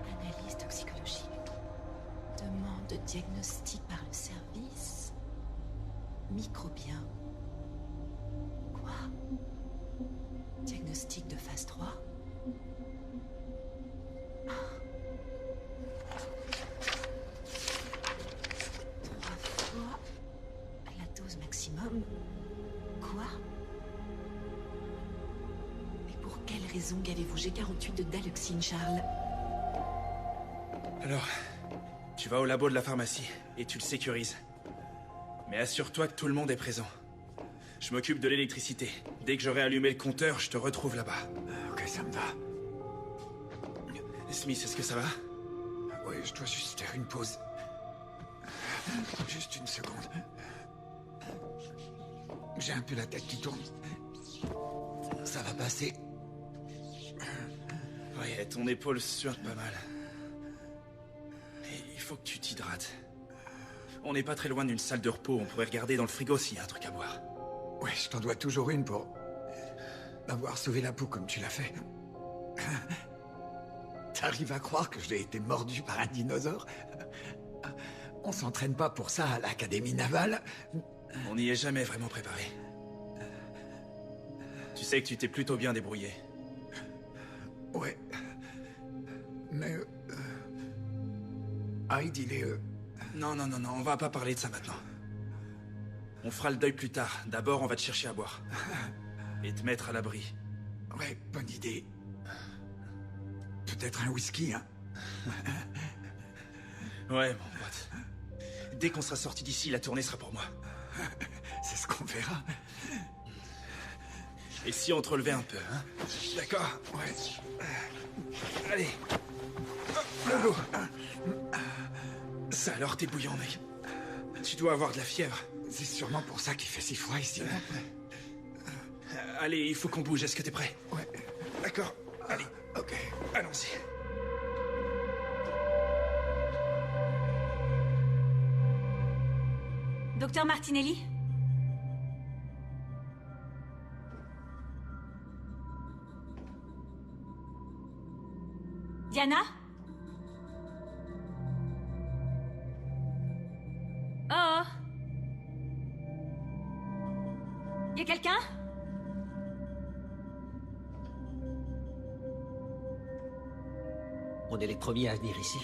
Analyse toxicologique. Demande de diagnostic par le service. Microbien. Quoi? Diagnostic de phase 3? La dose maximum. Quoi? Mais pour quelle raison gavez-vous G48 de daloxine, Charles? Alors, tu vas au labo de la pharmacie et tu le sécurises. Mais assure-toi que tout le monde est présent. Je m'occupe de l'électricité. Dès que j'aurai allumé le compteur, je te retrouve là-bas. Ok, ça me va. Smith, est-ce que ça va? Oui, je dois juste faire une pause. Juste une seconde. J'ai un peu la tête qui tourne. Ça va passer. Ouais, ton épaule suinte pas mal. Et il faut que tu t'hydrates. On n'est pas très loin d'une salle de repos, on pourrait regarder dans le frigo s'il y a un truc à boire. Ouais, je t'en dois toujours une pour m'avoir sauvé la peau comme tu l'as fait. T'arrives à croire que j'ai été mordu par un dinosaure? On s'entraîne pas pour ça à l'Académie navale. On n'y est jamais vraiment préparé. Tu sais que tu t'es plutôt bien débrouillé. Ouais. Mais... Hyde, il est... Non, on va pas parler de ça maintenant. On fera le deuil plus tard. D'abord, on va te chercher à boire. Et te mettre à l'abri. Ouais, bonne idée. Peut-être un whisky, hein? Ouais, mon pote. Dès qu'on sera sorti d'ici, la tournée sera pour moi. C'est ce qu'on verra. Et si on te relevait un peu, hein? D'accord? Ouais. Allez. Le go. Ça alors, t'es bouillant, mec. Tu dois avoir de la fièvre. C'est sûrement pour ça qu'il fait si froid ici. Allez, il faut qu'on bouge. Est-ce que t'es prêt? Ouais. D'accord. Allez. Ok. Allons-y. Docteur Martinelli? Diana? Oh! Y a quelqu'un? On est les premiers à venir ici.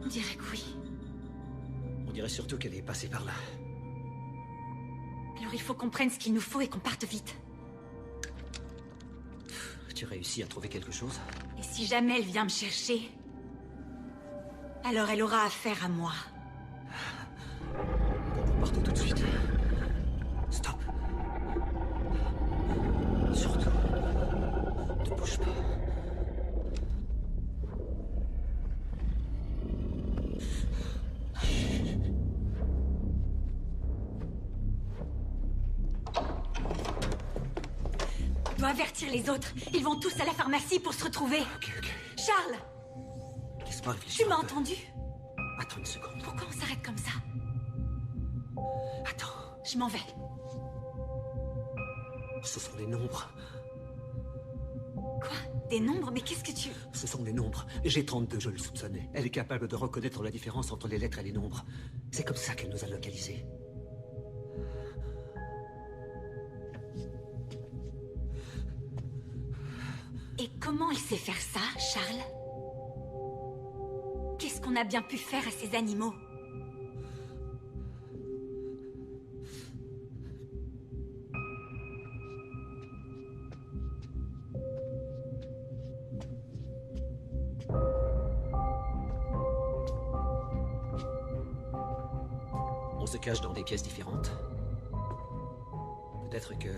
On dirait que oui. On dirait surtout qu'elle est passée par là. Alors il faut qu'on prenne ce qu'il nous faut et qu'on parte vite. Tu réussis à trouver quelque chose? Et si jamais elle vient me chercher, alors elle aura affaire à moi. Partez tout de suite. Stop. Surtout, ne bouge pas. Je dois avertir les autres. Ils vont tous à la pharmacie pour se retrouver. Ok. Charles! Laisse-moi réfléchir. Tu m'as un peu. entendu? Attends une seconde. Pourquoi on s'arrête comme ça? Attends. Je m'en vais. Ce sont des nombres. Quoi? Des nombres? Mais qu'est-ce que tu... Ce sont des nombres. G32, je le soupçonnais. Elle est capable de reconnaître la différence entre les lettres et les nombres. C'est comme ça qu'elle nous a localisés. Et comment elle sait faire ça, Charles? Qu'est-ce qu'on a bien pu faire à ces animaux? On se cache dans des pièces différentes. Peut-être que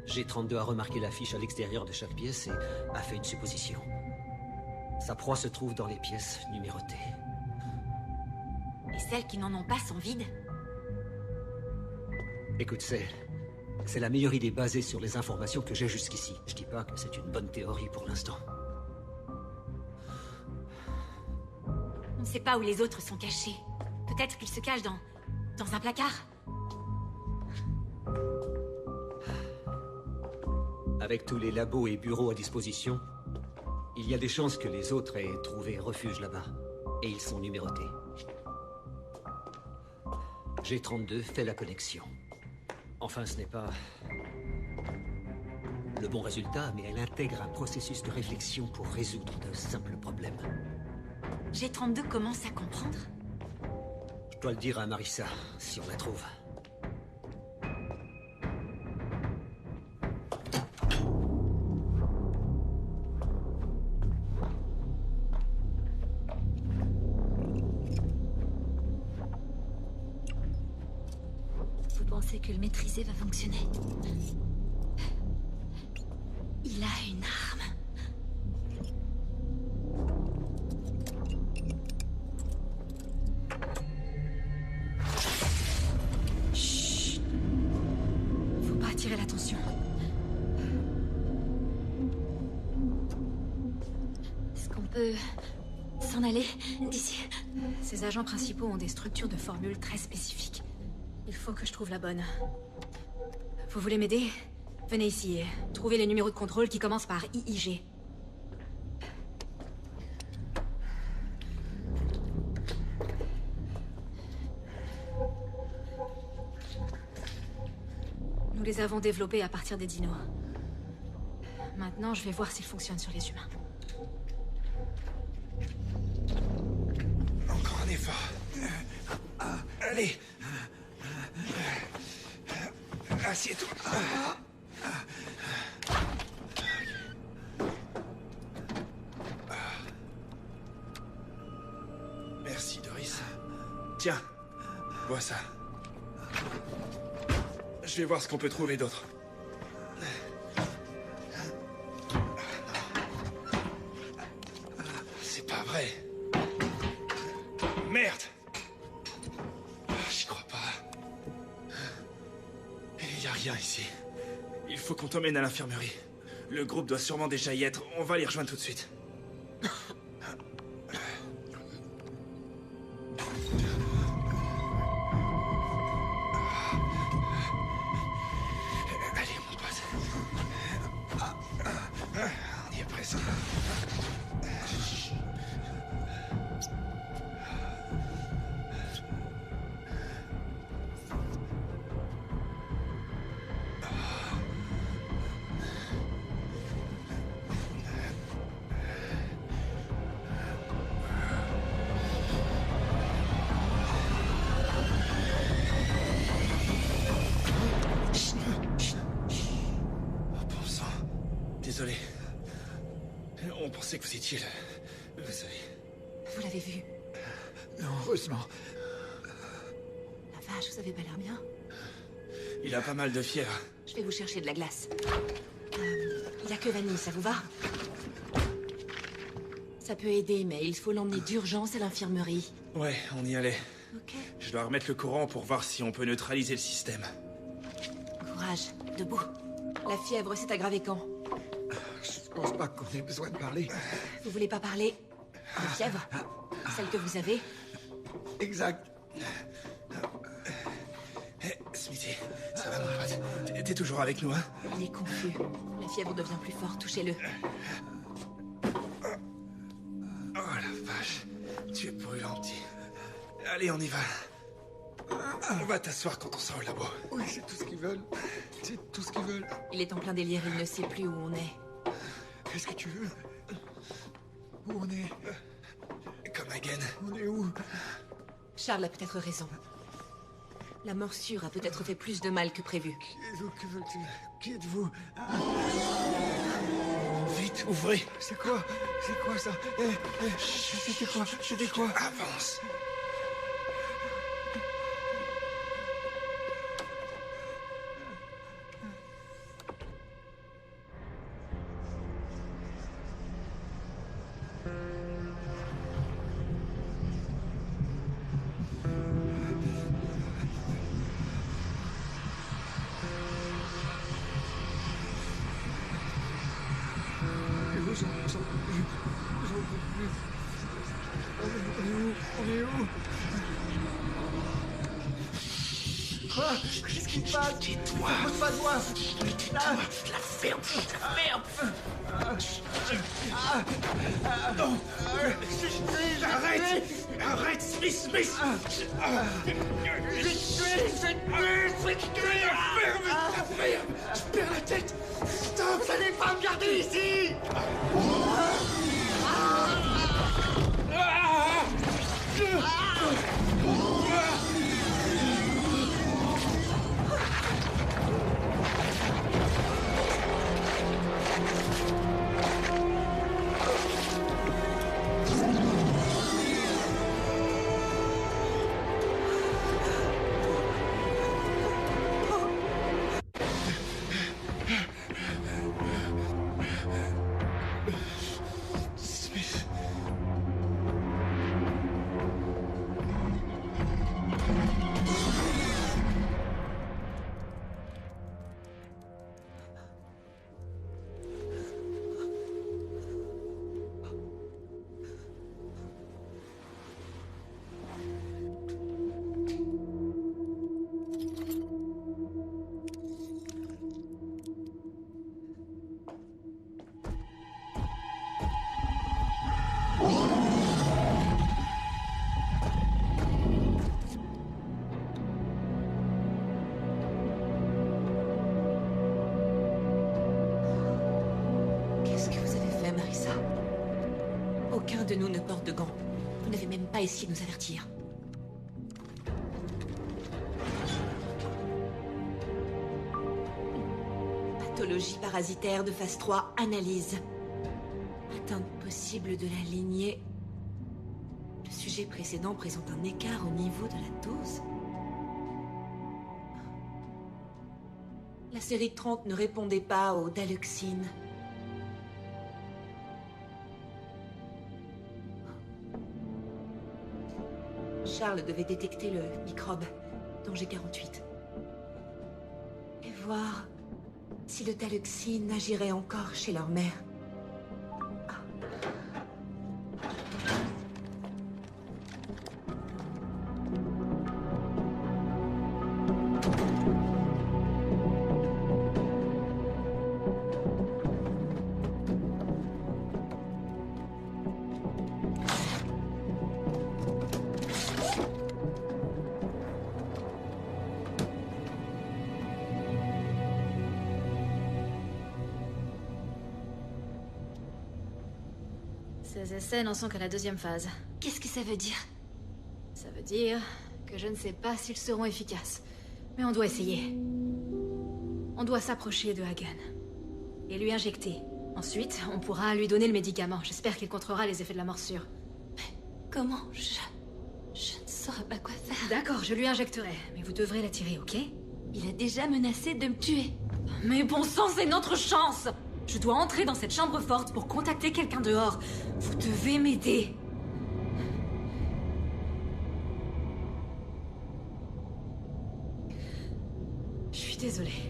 G32 a remarqué l'affiche à l'extérieur de chaque pièce et a fait une supposition. Sa proie se trouve dans les pièces numérotées. Et celles qui n'en ont pas sont vides? Écoute, c'est la meilleure idée basée sur les informations que j'ai jusqu'ici. Je dis pas que c'est une bonne théorie pour l'instant. On ne sait pas où les autres sont cachés. Peut-être qu'ils se cachent dans un placard. Avec tous les labos et bureaux à disposition, il y a des chances que les autres aient trouvé refuge là-bas. Et ils sont numérotés. G32 fait la connexion. Enfin, ce n'est pas le bon résultat, mais elle intègre un processus de réflexion pour résoudre de simples problèmes. G32 commence à comprendre. Je dois le dire à Marissa, si on la trouve. Vous pensez que le maîtriser va fonctionner? Il a une arme. Chut. Faut pas attirer l'attention. Est-ce qu'on peut s'en aller d'ici? Ces agents principaux ont des structures de formules très spécifiques. Il faut que je trouve la bonne. Vous voulez m'aider? Venez ici et trouvez les numéros de contrôle qui commencent par IIG. Nous les avons développés à partir des dinos. Maintenant, je vais voir s'ils fonctionnent sur les humains. Encore un effort. Allez. Assieds-toi. Merci, Doris. Tiens, bois ça. Je vais voir ce qu'on peut trouver d'autre. C'est pas vrai. Merde! J'y crois pas. Il y a rien ici. Il faut qu'on t'emmène à l'infirmerie. Le groupe doit sûrement déjà y être. On va les rejoindre tout de suite. Allez, mon pote. On y est presque. Désolé. On pensait que vous étiez là. Vous savez. Vous l'avez vu? Non, heureusement. La vache, vous avez pas l'air bien? Il a pas mal de fièvre. Je vais vous chercher de la glace. Il y a que vanille, ça vous va? Ça peut aider, mais il faut l'emmener d'urgence à l'infirmerie. Ouais, on y allait. Ok. Je dois remettre le courant pour voir si on peut neutraliser le système. Courage, debout. La fièvre s'est aggravée quand? Je pense pas qu'on ait besoin de parler. Vous voulez pas parler de fièvre? Celle que vous avez? Exact. Hé, Smithy, ça va mon pote? T'es toujours avec nous, hein? Il est confus. La fièvre devient plus forte, touchez-le. Oh la vache, tu es brûlant, petit. Allez, on y va. On va t'asseoir quand on sera au labo. Oui, c'est tout ce qu'ils veulent. C'est tout ce qu'ils veulent. Il est en plein délire, il ne sait plus où on est. Qu'est-ce que tu veux? Où on est? Comme again. On est où? Charles a peut-être raison. La morsure a peut-être fait plus de mal que prévu. Que veux-tu? Qui êtes-vous? Vite, ouvrez. C'est quoi? C'est quoi ça? C'était quoi? C'était quoi? Avance. qui se passe? Tais-toi. Ne pose pas de moi. Tais-toi. La ferme. La ferme. Non. Arrête. Arrête, Smith. Je perds la tête. Stop, vous allez pas me garder ici. Aucun de nous ne porte de gants. Vous n'avez même pas essayé de nous avertir. Pathologie parasitaire de phase 3, analyse. Atteinte possible de la lignée. Le sujet précédent présente un écart au niveau de la dose. La série 30 ne répondait pas aux daloxines. Charles devait détecter le microbe, danger 48. Et voir si le daloxine agirait encore chez leur mère. Ces essais n'en sont qu'à la deuxième phase. Qu'est-ce que ça veut dire? Ça veut dire que je ne sais pas s'ils seront efficaces. Mais on doit essayer. On doit s'approcher de Hagen. Et lui injecter. Ensuite, on pourra lui donner le médicament. J'espère qu'il contrera les effets de la morsure. Mais comment? Je ne saurais pas quoi faire. D'accord, je lui injecterai. Mais vous devrez l'attirer, ok? Il a déjà menacé de me tuer. Mais bon sang, c'est notre chance! Je dois entrer dans cette chambre forte pour contacter quelqu'un dehors. Vous devez m'aider. Je suis désolée.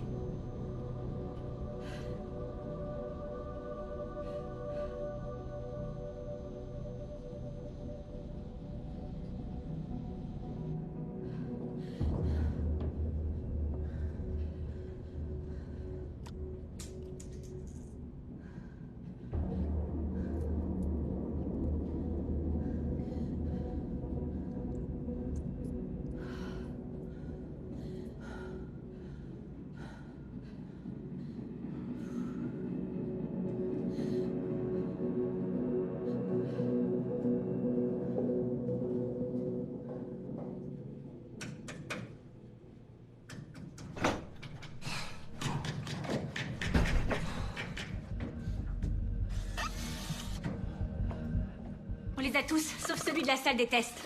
On les a tous, sauf celui de la salle des tests.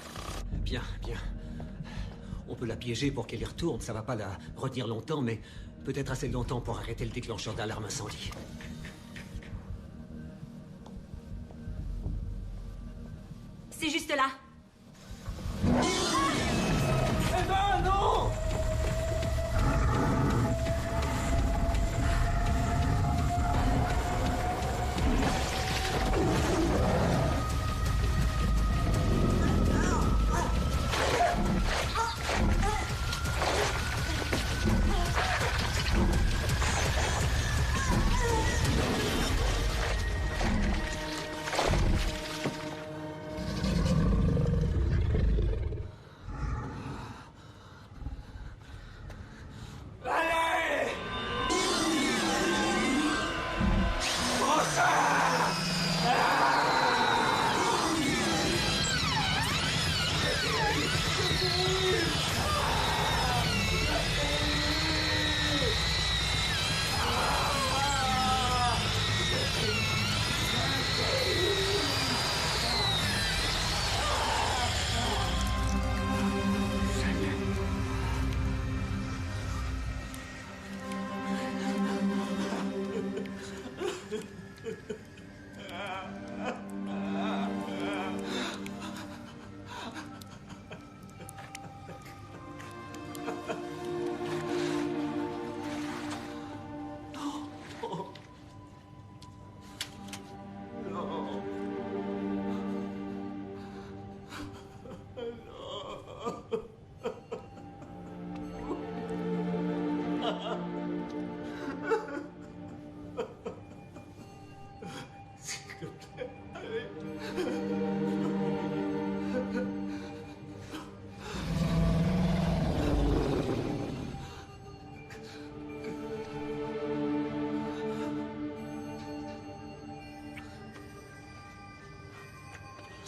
Bien, bien. On peut la piéger pour qu'elle y retourne, ça va pas la retenir longtemps, mais peut-être assez longtemps pour arrêter le déclencheur d'alarme incendie. C'est juste là. Eva, non!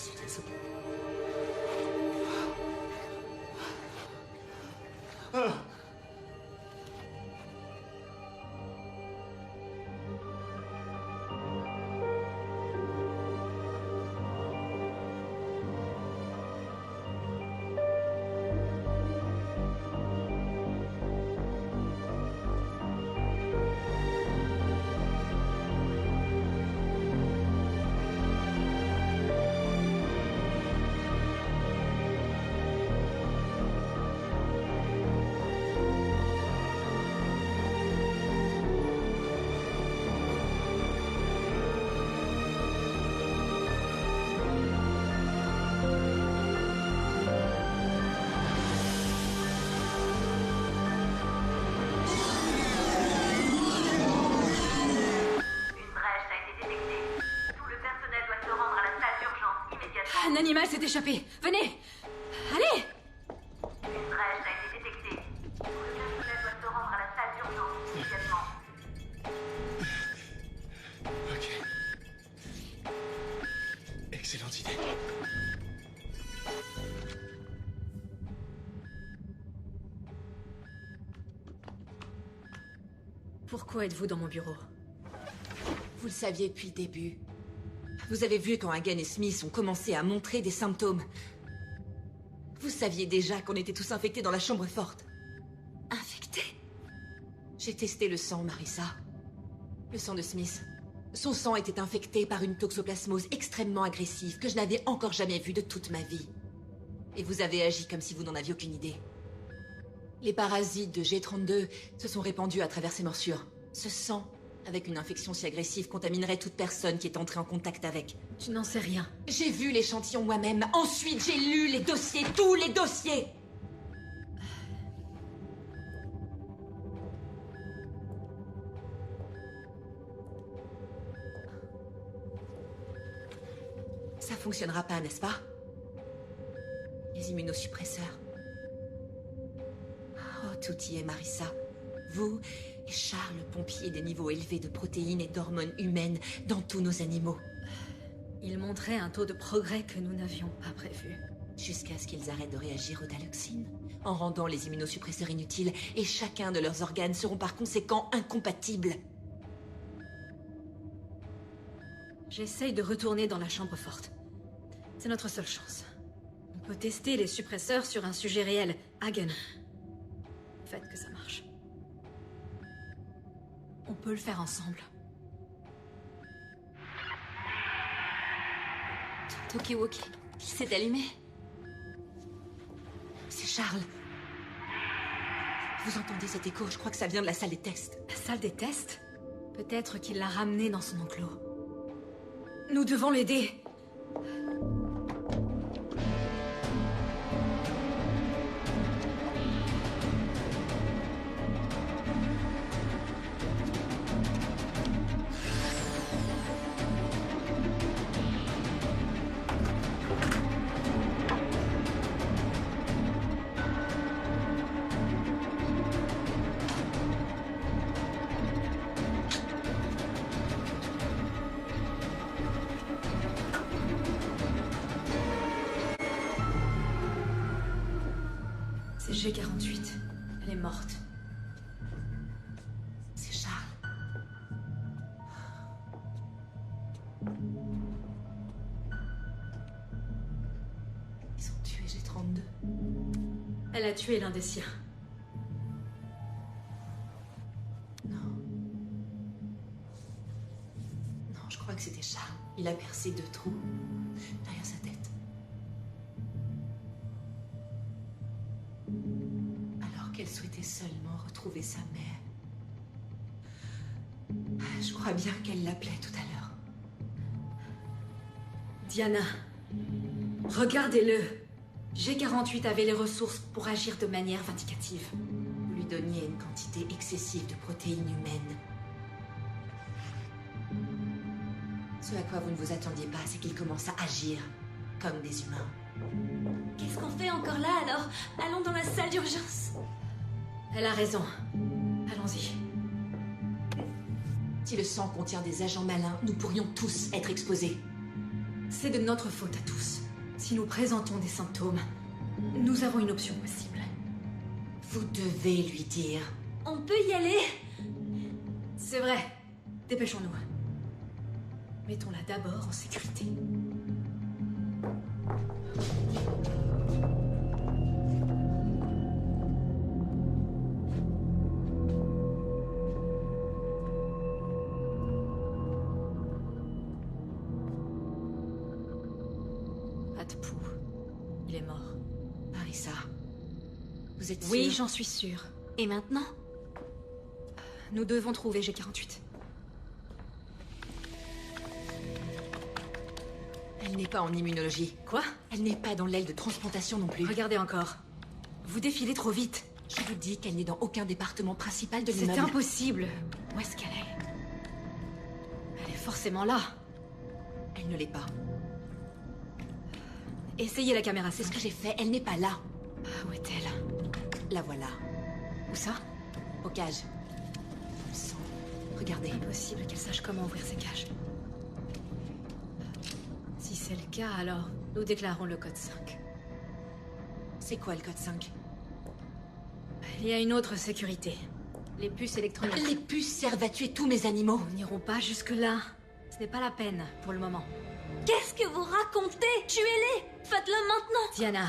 suis désolé. Un animal s'est échappé. Venez. Allez. Une brèche a été détectée. Tout le personnel doit se rendre à la salle d'urgence immédiatement. Ok. Excellente idée. Pourquoi êtes-vous dans mon bureau? Vous le saviez depuis le début. Vous avez vu quand Hagen et Smith ont commencé à montrer des symptômes. Vous saviez déjà qu'on était tous infectés dans la chambre forte. Infectés? J'ai testé le sang, Marissa. Le sang de Smith. Son sang était infecté par une toxoplasmose extrêmement agressive que je n'avais encore jamais vue de toute ma vie. Et vous avez agi comme si vous n'en aviez aucune idée. Les parasites de G32 se sont répandus à travers ses morsures. Ce sang, avec une infection si agressive, contaminerait toute personne qui est entrée en contact avec. Tu n'en sais rien. J'ai vu l'échantillon moi-même. Ensuite, j'ai lu les dossiers, tous les dossiers. Ça fonctionnera pas, n'est-ce pas? Les immunosuppresseurs. Oh, tout y est, Marissa. Vous et Charles, pompier des niveaux élevés de protéines et d'hormones humaines dans tous nos animaux. Ils montraient un taux de progrès que nous n'avions pas prévu. Jusqu'à ce qu'ils arrêtent de réagir aux daloxines, en rendant les immunosuppresseurs inutiles, et chacun de leurs organes seront par conséquent incompatibles. J'essaye de retourner dans la chambre forte. C'est notre seule chance. On peut tester les suppresseurs sur un sujet réel, Hagen. Faites que ça marche. On peut le faire ensemble. Tokiwoki, il s'est allumé. C'est Charles. Vous entendez cet écho? Je crois que ça vient de la salle des tests. La salle des tests? Peut-être qu'il l'a ramené dans son enclos. Nous devons l'aider. C'est G48. Elle est morte. C'est Charles. Ils ont tué G32. Elle a tué l'un des siens. Non. Non, je crois que c'était Charles. Il a percé 2 trous derrière sa tête. Alors qu'elle souhaitait seulement retrouver sa mère. Je crois bien qu'elle l'appelait tout à l'heure. Diana, regardez-le. G48 avait les ressources pour agir de manière vindicative. Vous lui donniez une quantité excessive de protéines humaines. Ce à quoi vous ne vous attendiez pas, c'est qu'il commence à agir comme des humains. Qu'est-ce qu'on fait encore là alors? Allons dans la salle d'urgence. Elle a raison. Allons-y. Si le sang contient des agents malins, nous pourrions tous être exposés. C'est de notre faute à tous. Si nous présentons des symptômes, nous avons une option possible. Vous devez lui dire. On peut y aller? C'est vrai. Dépêchons-nous. Mettons-la d'abord en sécurité. Pas de pouls. Il est mort. Parissa, vous êtes sûre? Oui, j'en suis sûre. Et maintenant? Nous devons trouver G48. Elle n'est pas en immunologie. Quoi? Elle n'est pas dans l'aile de transplantation non plus. Regardez encore. Vous défilez trop vite. Je vous dis qu'elle n'est dans aucun département principal de C'est l'immeuble. impossible. Où est-ce qu'elle est? Elle est forcément là. Elle ne l'est pas. Essayez la caméra, C'est ce que j'ai fait. Elle n'est pas là. Où est-elle? La voilà. Où ça? Au cage. Le sang. Regardez. Impossible qu'elle sache comment ouvrir ces cages. Si c'est le cas, alors nous déclarons le code 5. C'est quoi le code 5? Il y a une autre sécurité. Les puces électroniques. Les puces servent à tuer tous mes animaux. Nous n'irons pas jusque-là. Ce n'est pas la peine, pour le moment. Qu'est-ce que vous racontez? Tuez-les! Faites-le maintenant! Diana,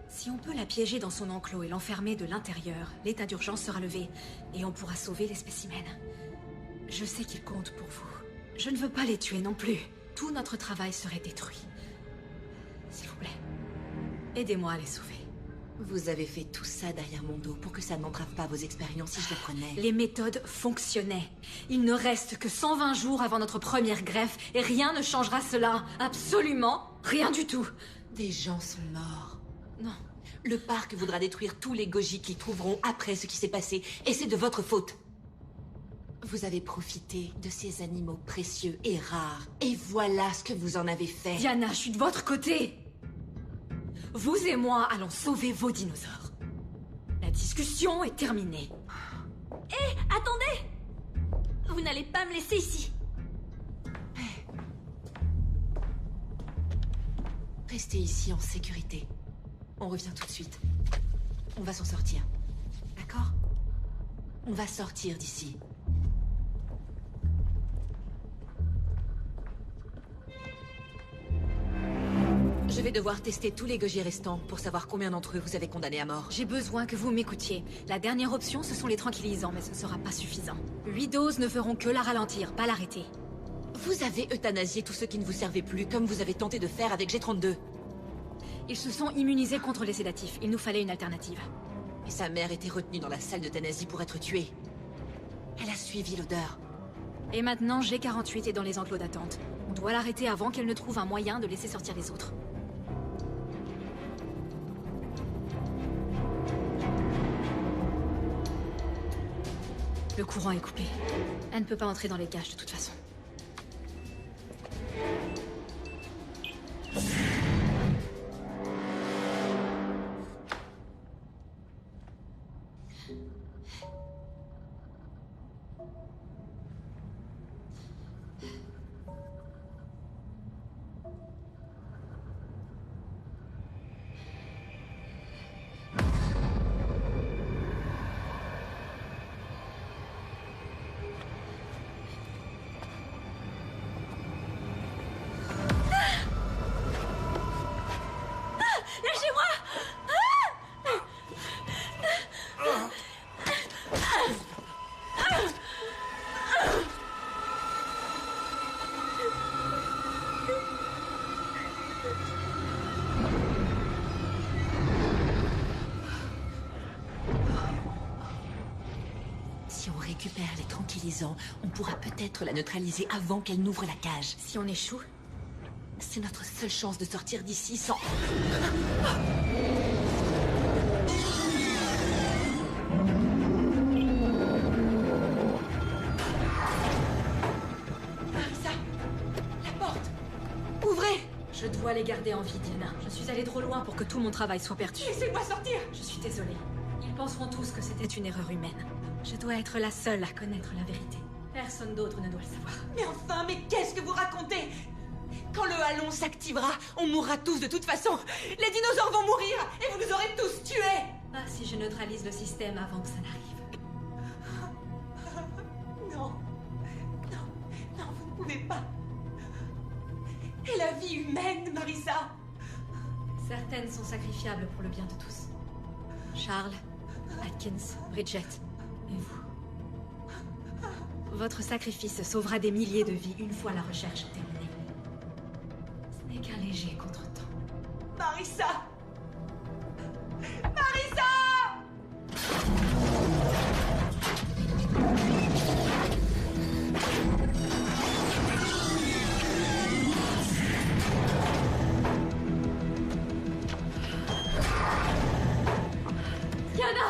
si on peut la piéger dans son enclos et l'enfermer de l'intérieur, l'état d'urgence sera levé et on pourra sauver les spécimens. Je sais qu'ils comptent pour vous. Je ne veux pas les tuer non plus. Tout notre travail serait détruit. S'il vous plaît, aidez-moi à les sauver. Vous avez fait tout ça derrière mon dos pour que ça n'entrave pas vos expériences si je le prenais. Les méthodes fonctionnaient. Il ne reste que 120 jours avant notre première greffe et rien ne changera cela. Absolument rien du tout. Des gens sont morts. Non. Le parc voudra détruire tous les Goji qu'ils trouveront après ce qui s'est passé, et c'est de votre faute. Vous avez profité de ces animaux précieux et rares, et voilà ce que vous en avez fait. Diana, je suis de votre côté. Vous et moi allons sauver vos dinosaures. La discussion est terminée. Hé, attendez! Vous n'allez pas me laisser ici. Restez ici en sécurité. On revient tout de suite. On va s'en sortir. D'accord? On va sortir d'ici. Je vais devoir tester tous les Goji restants pour savoir combien d'entre eux vous avez condamnés à mort. J'ai besoin que vous m'écoutiez. La dernière option, ce sont les tranquillisants, mais ce ne sera pas suffisant. 8 doses ne feront que la ralentir, pas l'arrêter. Vous avez euthanasié tous ceux qui ne vous servaient plus, comme vous avez tenté de faire avec G32. Ils se sont immunisés contre les sédatifs. Il nous fallait une alternative. Et sa mère était retenue dans la salle d'euthanasie pour être tuée. Elle a suivi l'odeur. Et maintenant, G48 est dans les enclos d'attente. On doit l'arrêter avant qu'elle ne trouve un moyen de laisser sortir les autres. Le courant est coupé. Elle ne peut pas entrer dans les cages de toute façon. Si on récupère les tranquillisants, on pourra peut-être la neutraliser avant qu'elle n'ouvre la cage. Si on échoue, c'est notre seule chance de sortir d'ici sans... Marissa, la porte! Ouvrez! je dois les garder en vie, Diana. Je suis allée trop loin pour que tout mon travail soit perdu. Laissez-moi sortir! Je suis désolée. Ils penseront tous que c'était une erreur humaine. Je dois être la seule à connaître la vérité. Personne d'autre ne doit le savoir. Mais enfin, mais qu'est-ce que vous racontez? Quand le ballon s'activera, on mourra tous de toute façon. Les dinosaures vont mourir et vous nous aurez tous tués. Ah, si je neutralise le système avant que ça n'arrive. Non. Non. Non, vous ne pouvez pas. Et la vie humaine, Marissa. Certaines sont sacrifiables pour le bien de tous. Charles, Atkins, Bridget, et vous. Votre sacrifice sauvera des milliers de vies une fois la recherche terminée. Ce n'est qu'un léger contretemps. Marissa. Marissa! Diana!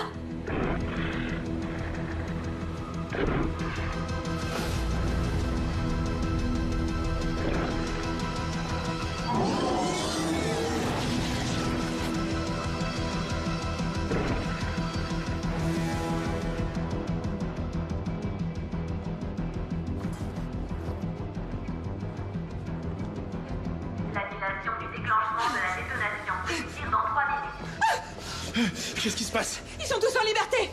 L'annulation du déclenchement de la détonation. Tire dans 3 minutes. Qu'est-ce qui se passe? Ils sont tous en liberté.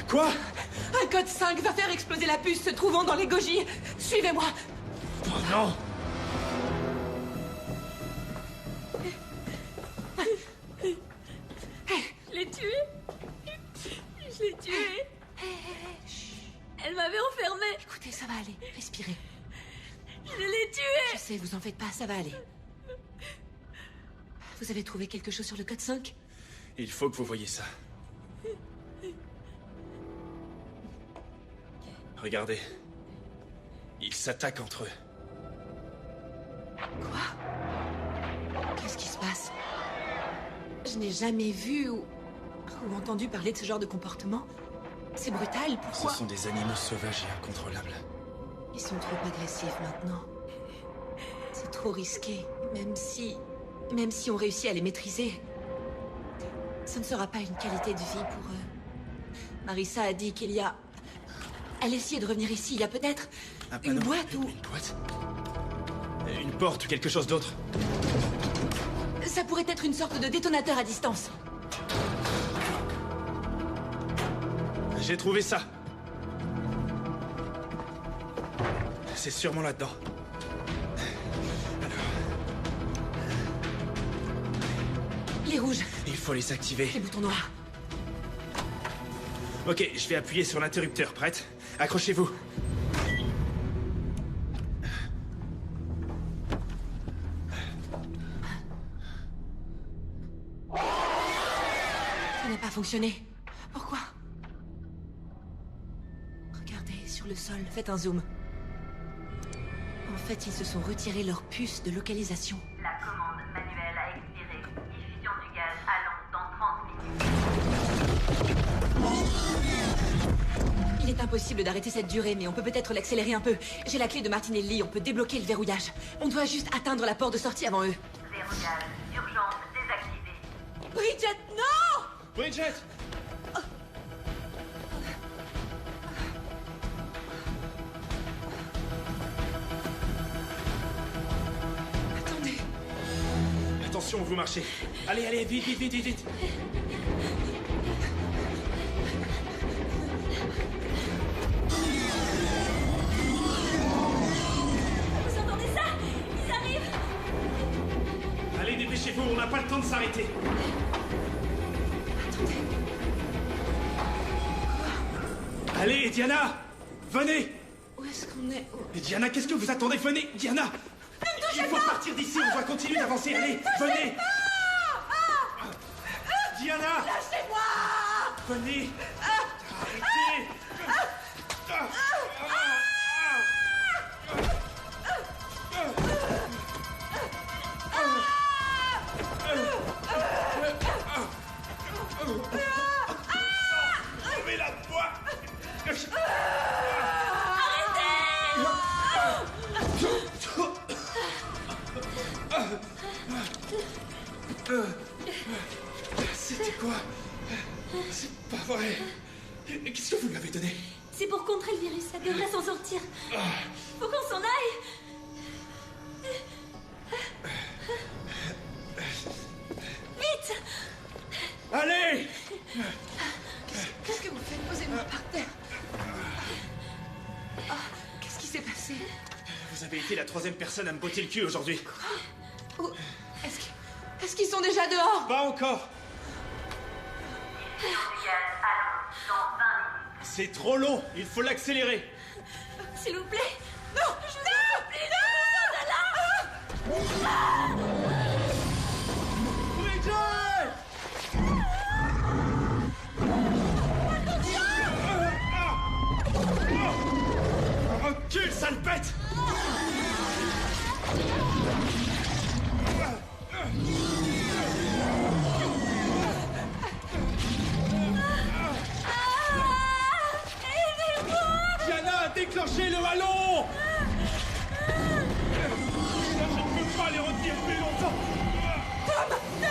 Quoi? Un code 5 va faire exploser la puce se trouvant dans les gogies. Suivez-moi. Oh non! Je l'ai tuée. Je l'ai tuée. Elle m'avait enfermée. Écoutez, ça va aller. Respirez. Je l'ai tuée. Je sais, vous en faites pas, ça va aller. Vous avez trouvé quelque chose sur le code 5? Il faut que vous voyiez ça. Regardez. Ils s'attaquent entre eux. Quoi? Qu'est-ce qui se passe? Je n'ai jamais vu ou entendu parler de ce genre de comportement. C'est brutal, pourquoi? Ce sont des animaux sauvages et incontrôlables. Ils sont trop agressifs maintenant. C'est trop risqué, même si on réussit à les maîtriser. Ce ne sera pas une qualité de vie pour eux. Marissa a dit qu'il y a... Elle essayait de revenir ici, il y a peut-être une boîte ou... Une boîte? Une porte ou quelque chose d'autre? Ça pourrait être une sorte de détonateur à distance. J'ai trouvé ça. C'est sûrement là-dedans. Les rouges. Il faut les activer. Les boutons noirs. Ok, je vais appuyer sur l'interrupteur. Prête? Accrochez-vous. Ça n'a pas fonctionné. Pourquoi? Regardez, sur le sol, faites un zoom. En fait, ils se sont retirés leur puce de localisation. La commande manuelle a expiré. Diffusion du gaz à l'onde dans 30 minutes. Il est impossible d'arrêter cette durée, mais on peut peut-être l'accélérer un peu. J'ai la clé de Martinelli, on peut débloquer le verrouillage. On doit juste atteindre la porte de sortie avant eux. Verrouillage d'urgence désactivé. Bridget, non! Bridget! Attendez. Attention, vous marchez. Allez, allez, vite, vite, vite, vite, vite. Vous entendez ça? Ils arrivent. Allez, dépêchez-vous, on n'a pas le temps de s'arrêter. Attendez. Allez, Diana! Venez! Où est-ce qu'on est? Mais Diana, qu'est-ce que vous attendez? Venez, Diana! Il faut partir d'ici, on doit continuer d'avancer. Allez, venez! Diana! Lâchez-moi! Venez! Arrêtez! Trouvez la voie! C'était quoi? C'est pas vrai. Qu'est-ce que vous lui avez donné? C'est pour contrer le virus, ça devrait s'en sortir. Faut qu'on s'en aille. troisième personne à me botter le cul aujourd'hui. Oh, est-ce qu'ils sont déjà dehors? Pas encore. Mission Mégane à Londres dans 20 minutes. C'est trop long, il faut l'accélérer. S'il vous plaît. Non, je vous en supplie, non, de là. Recule, sale bête! Diana, déclenchez le ballon! Je ne peux pas les retenir plus longtemps! Tom, non!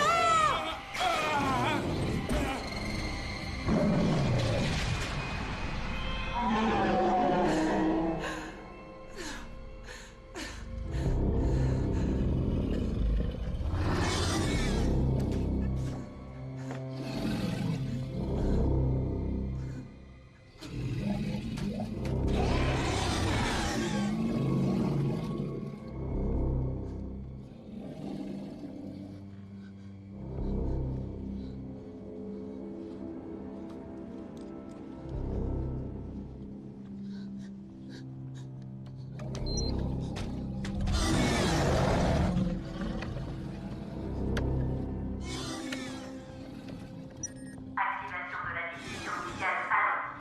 Activation de la mission Mégane à Londres.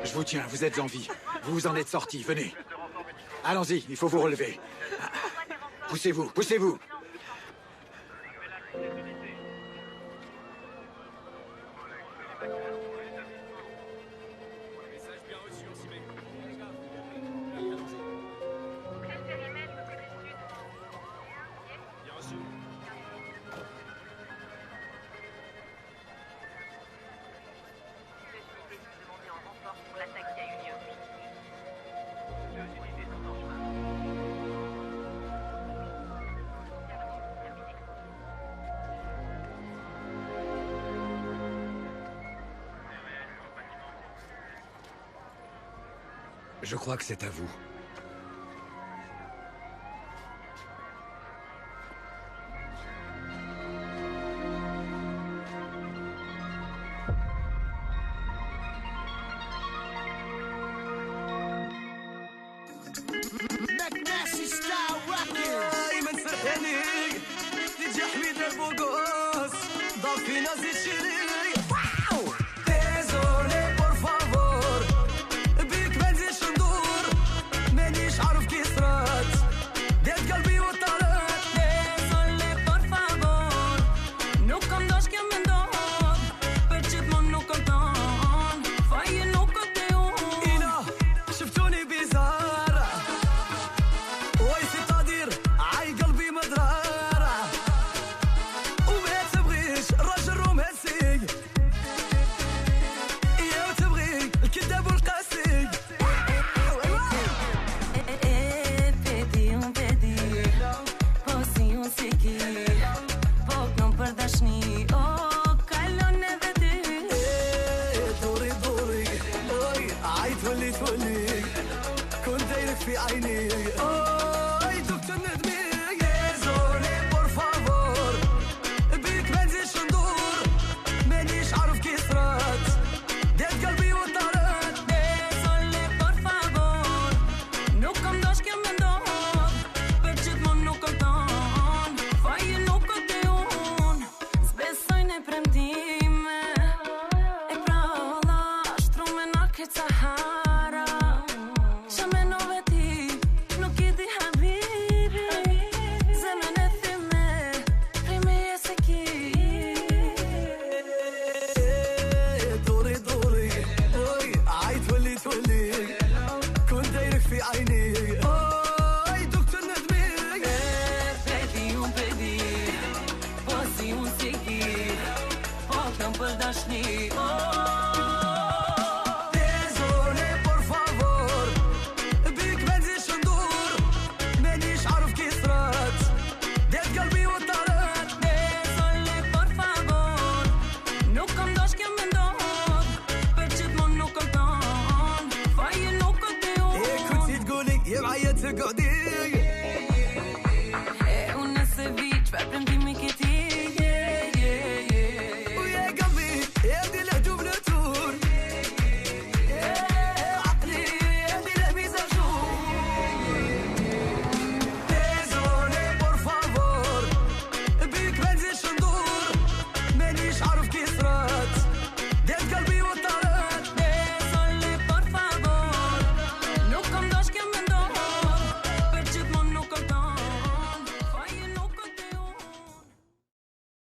Je vous tiens, vous êtes en vie. Vous vous en êtes sortis, venez. Allons-y, il faut vous relever. Poussez-vous, poussez-vous. Je crois que c'est à vous. McNasty style rockers. Dashni